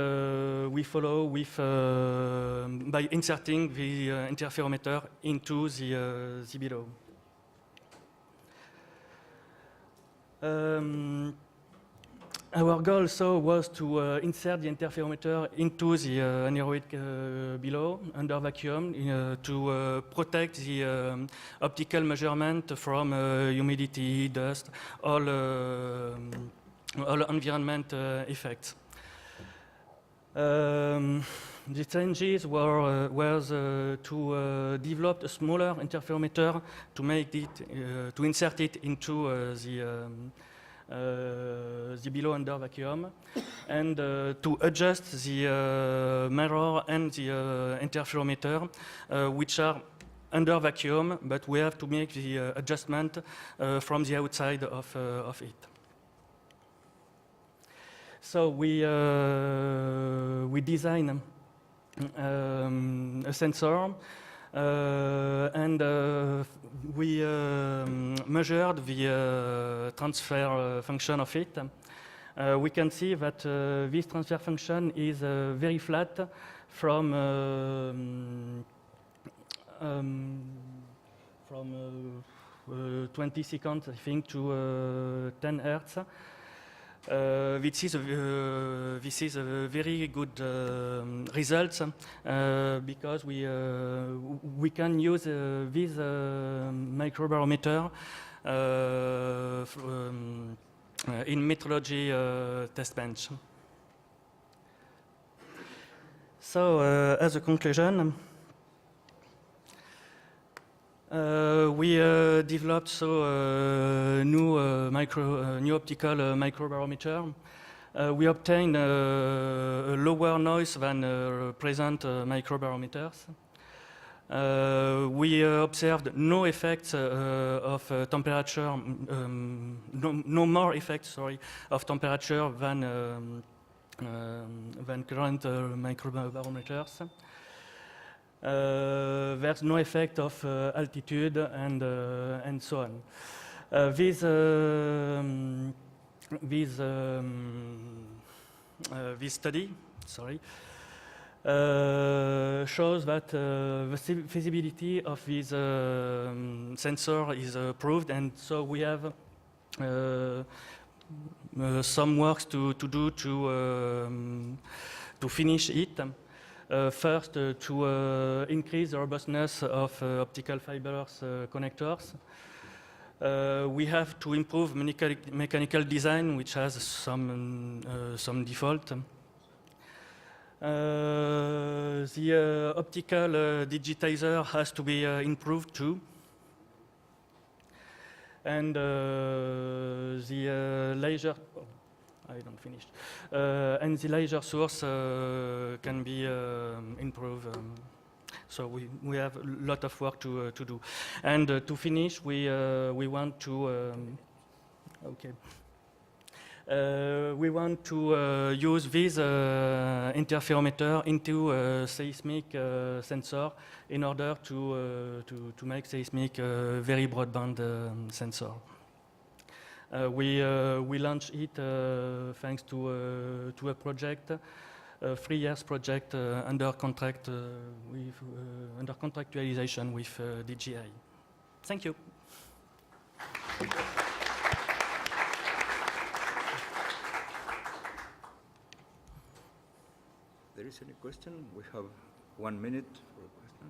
we follow with by inserting the interferometer into the below. Our goal was to insert the interferometer into the aneroid below under vacuum to protect the optical measurement from humidity, dust, all environment effects. The challenges was to develop a smaller interferometer to make it to insert it into the below under vacuum, and to adjust the mirror and the interferometer, which are under vacuum, but we have to make the adjustment from the outside of it. So we design a sensor, and we measured the transfer function of it. We can see that this transfer function is very flat from 20 seconds, I think, to 10 hertz. This is a very good result because we can use this microbarometer in metrology test bench. So, as a conclusion, we developed new optical microbarometer. We obtained a lower noise than present microbarometers. We observed no effects of temperature, no more effects, sorry, of temperature than current microbarometers. There's no effect of altitude and so on. This study, sorry, shows that the feasibility of this sensor is proved, and so we have some works to do to finish it. First, to increase the robustness of optical fibers connectors. We have to improve mechanical design, which has some default. The optical digitizer has to be improved too. And the laser, I don't finish. And the laser source can be improved. So we have a lot of work to do. And to finish, we want to we want to use this interferometer into a seismic sensor in order to make seismic very broadband sensor. We launched it thanks to a project, a 3 years project under contract under contractualization with DGI. Thank you. There is any question? We have 1 minute for a question.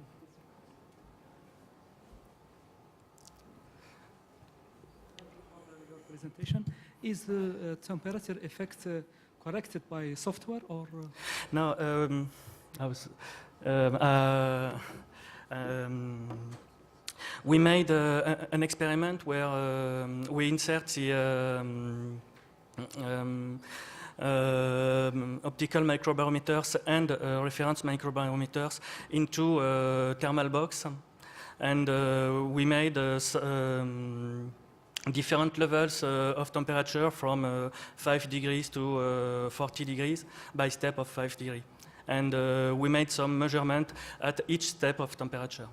Your presentation, is the temperature effect corrected by software or? No, we made an experiment where we insert the optical microbarometers and reference microbarometers into a thermal box, and we made different levels of temperature from 5 degrees to 40 degrees by step of 5 degrees. And we made some measurement at each step of temperature.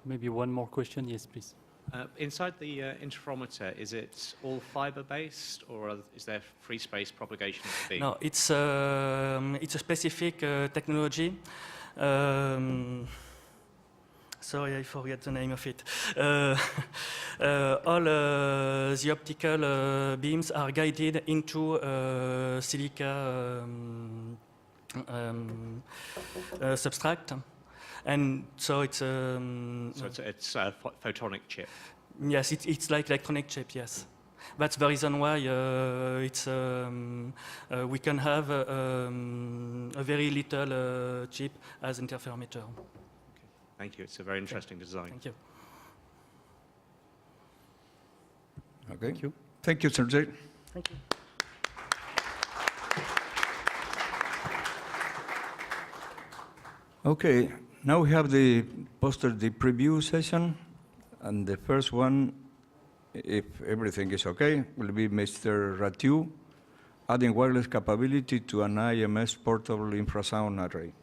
Maybe one more question. Yes, please. Inside the interferometer, is it all fiber-based, or is there free space propagation of beam? No, it's a specific technology. Sorry, I forget the name of it. All the optical beams are guided into silica substrate. And so it's a photonic chip. Yes, it's like electronic chip. Yes, that's the reason why we can have a very little chip as interferometer. Okay. Thank you. It's a very interesting design. Thank you. Okay. Thank you. Thank you, Sergey. Thank you. Okay, now we have the preview session, and the first one, if everything is okay, will be Mr. Ratstube, adding wireless capability to an IMS portable infrasound array.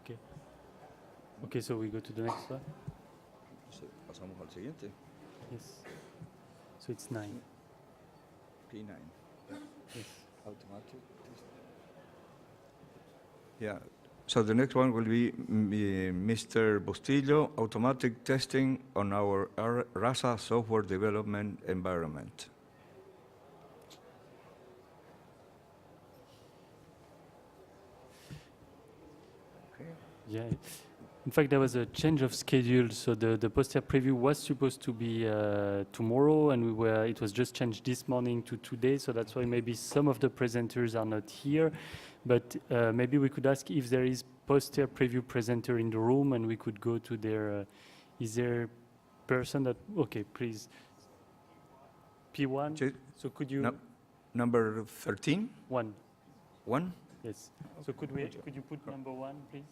Okay. Okay, so we go to the next slide. Pasamos al siguiente. Yes. So it's 9. P9. Yes. Automatic. Yeah. So the next one will be Mr. Bustillo, automatic testing on our RASA software development environment. Yeah. In fact, there was a change of schedule, so the poster preview was supposed to be tomorrow, and it was just changed this morning to today, so that's why maybe some of the presenters are not here. But maybe we could ask if there is poster preview presenter in the room, and we could go to their. Is there person that? Okay, please. P1. So could you? Number 13. 1. 1. Yes. So could you put number 1, please?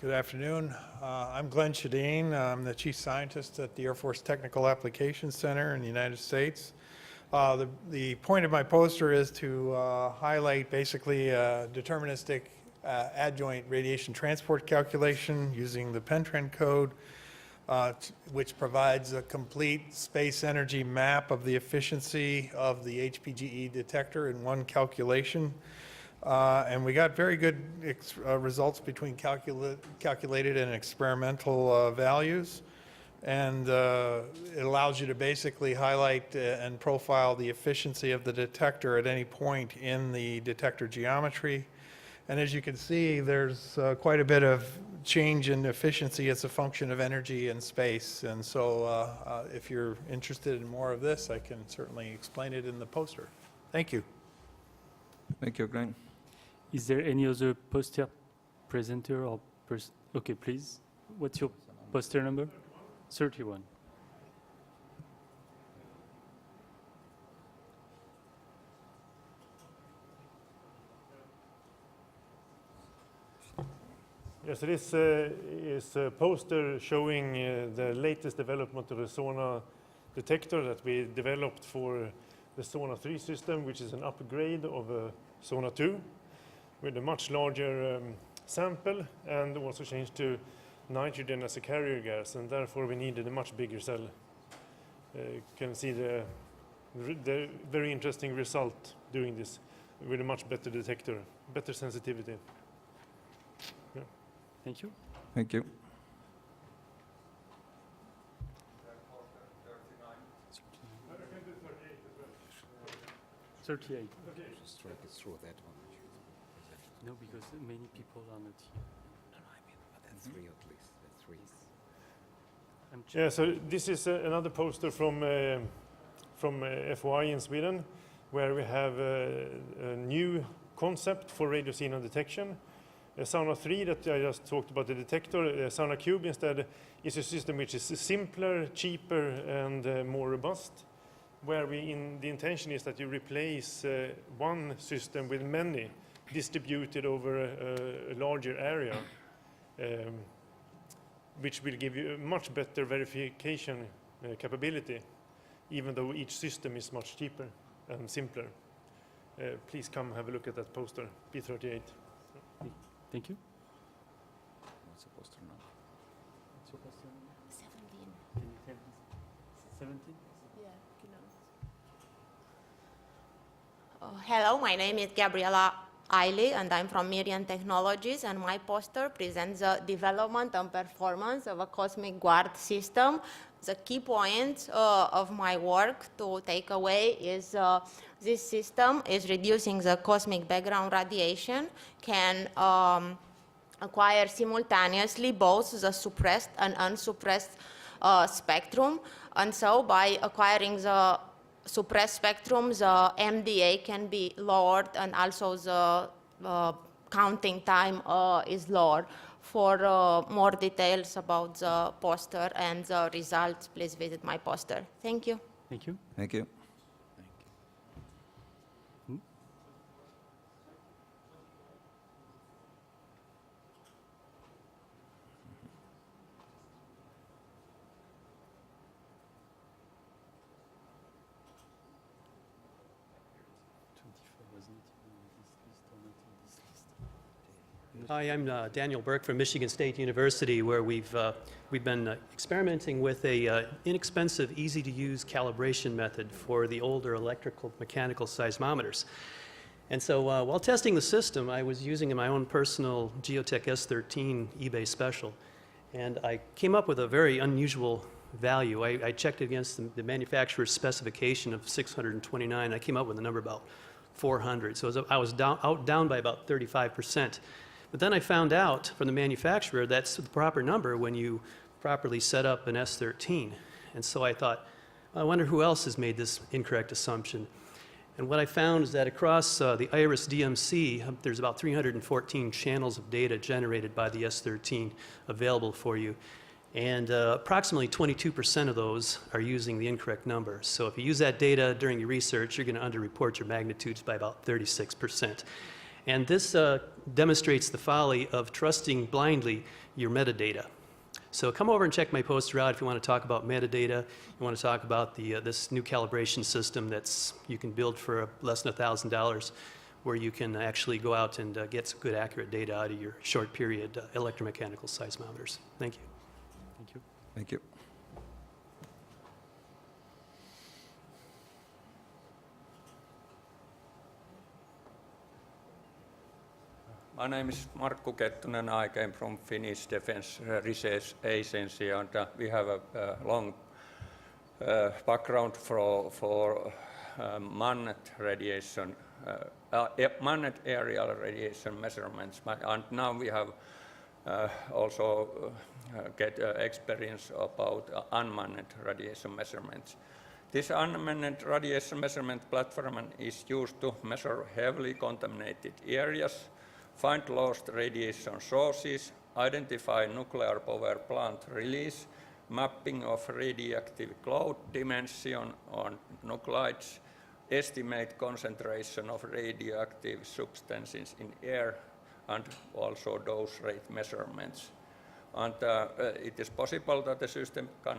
Good afternoon. I'm Glenn Shadeen. I'm the chief scientist at the Air Force Technical Applications Center in the United States. The point of my poster is to highlight basically a deterministic adjoint radiation transport calculation using the Pentren code, which provides a complete space energy map of the efficiency of the HPGE detector in one calculation. And we got very good results between calculated and experimental values. And it allows you to basically highlight and profile the efficiency of the detector at any point in the detector geometry. And as you can see, there's quite a bit of change in efficiency as a function of energy and space. And so if you're interested in more of this, I can certainly explain it in the poster. Thank you. Thank you, Glenn. Is there any other poster presenter or person? Okay, please. What's your poster number? 31. Yes, this is a poster showing the latest development of the SONA detector that we developed for the SONA 3 system, which is an upgrade of SONA 2. With a much larger sample and also changed to nitrogen as a carrier gas, and therefore we needed a much bigger cell. You can see the very interesting result doing this with a much better detector, better sensitivity. Yeah. Thank you. Thank you. Thirty-eight. Just strike it through that one. No, because many people are not here. No, I mean, but that's 3 at least. That's 3. Yeah, so this is another poster from FOI in Sweden, where we have a new concept for radio signal detection. SONA 3 that I just talked about, the detector, SONA Cube instead is a system which is simpler, cheaper, and more robust, where the intention is that you replace one system with many distributed over a larger area, which will give you a much better verification capability, even though each system is much cheaper and simpler. Please come have a look at that poster, P38. Thank you. What's the poster now? What's your poster number? 17. Can you tell me? 17? Yeah, hello, my name is Gabriela Eiley, and I'm from Miriam Technologies, and my poster presents the development and performance of a cosmic guard system the key point of my work to take away is this system is reducing the cosmic background radiation, can acquire simultaneously both the suppressed and unsuppressed spectrum. And so by acquiring the suppressed spectrum, the MDA can be lowered, and also the counting time is lower. For more details about the poster and the results, please visit my poster. Thank you. Thank you. Thank you. Hi, I'm Daniel Burke from Michigan State University, where we've been experimenting with a inexpensive, easy-to-use calibration method for the older electrical mechanical seismometers. And so while testing the system, I was using my own personal Geotech S13 eBay special, and I came up with a very unusual value. I checked against the manufacturer's specification of 629. I came up with a number about 400, so I was down by about 35%. But then I found out from the manufacturer that's the proper number when you properly set up an S13. And so I thought, I wonder who else has made this incorrect assumption. And what I found is that across the IRIS DMC, there's about 314 channels of data generated by the S13 available for you. And approximately 22% of those are using the incorrect number. So if you use that data during your research, you're going to underreport your magnitudes by about 36%. And this demonstrates the folly of trusting blindly your metadata. So come over and check my poster out if you want to talk about metadata. You want to talk about this new calibration system you can build for less than $1,000, where you can actually go out and get some good, accurate data out of your short period electromechanical seismometers. Thank you. Thank you. Thank you. My name is Markku Kettunen. I came from Finnish Defense Research Agency, and we have a long background for magnet radiation, magnet aerial radiation measurements. And now we have also get experience about unmanned radiation measurements. This unmanned radiation measurement platform is used to measure heavily contaminated areas, find lost radiation sources, identify nuclear power plant release, mapping of radioactive cloud dimension on nuclides, estimate concentration of radioactive substances in air, and also dose rate measurements. And it is possible that the system can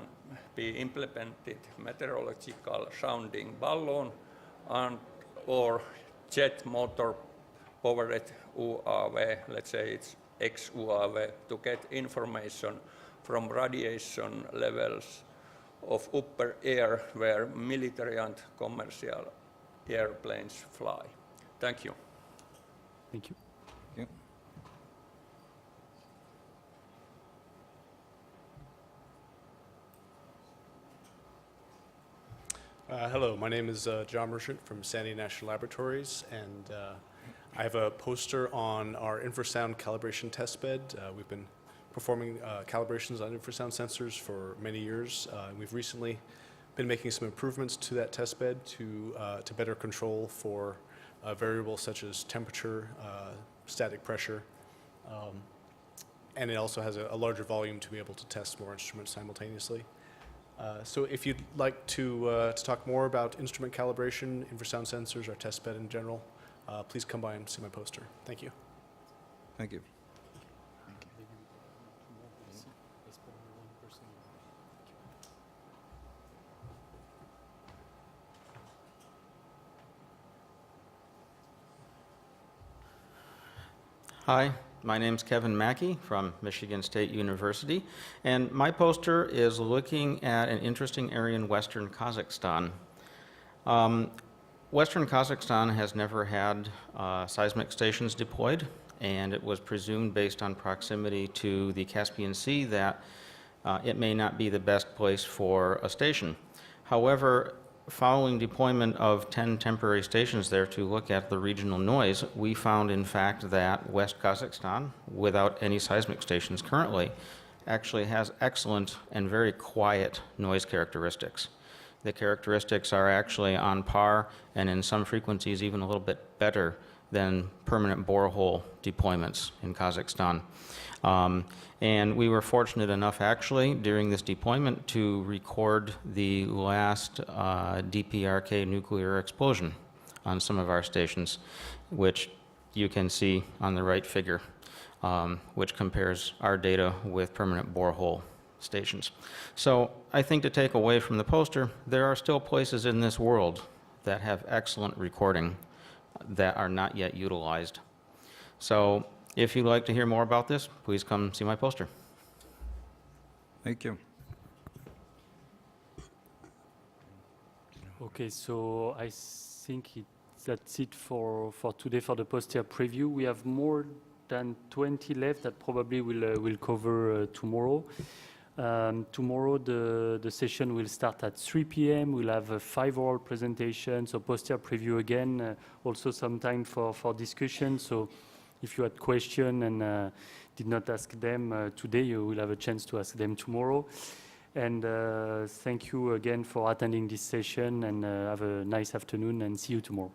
be implemented meteorological sounding balloon and or jet motor powered UAV, let's say it's XUAV, to get information from radiation levels of upper air where military and commercial airplanes fly. Thank you. Thank you. Thank you. Hello, my name is John Merchant from Sandy National Laboratories, and I have a poster on our infrasound calibration testbed. We've been performing calibrations on infrasound sensors for many years. We've recently been making some improvements to that testbed to better control for variables such as temperature, static pressure, and it also has a larger volume to be able to test more instruments simultaneously. So if you'd like to talk more about instrument calibration, infrasound sensors, or testbed in general, please come by and see my poster. Thank you. Thank you. Hi, my name's Kevin Mackey from Michigan State University, and my poster is looking at an interesting area in western Kazakhstan. Western Kazakhstan has never had seismic stations deployed, and it was presumed based on proximity to the Caspian Sea that it may not be the best place for a station. However, following deployment of 10 temporary stations there to look at the regional noise, we found in fact that West Kazakhstan, without any seismic stations currently, actually has excellent and very quiet noise characteristics. The characteristics are actually on par, and in some frequencies even a little bit better than permanent borehole deployments in Kazakhstan. And we were fortunate enough actually during this deployment to record the last DPRK nuclear explosion on some of our stations, which you can see on the right figure, which compares our data with permanent borehole stations. So I think to take away from the poster, there are still places in this world that have excellent recording that are not yet utilized. So if you'd like to hear more about this, please come see my poster. Thank you. Okay, so I think that's it for today for the poster preview. We have more than 20 left that probably we'll cover tomorrow. Tomorrow the session will start at 3 p.m. We'll have 5 oral presentations, so poster preview again, also some time for discussion. So if you had questions and did not ask them today, you will have a chance to ask them tomorrow. And thank you again for attending this session, and have a nice afternoon, and see you tomorrow.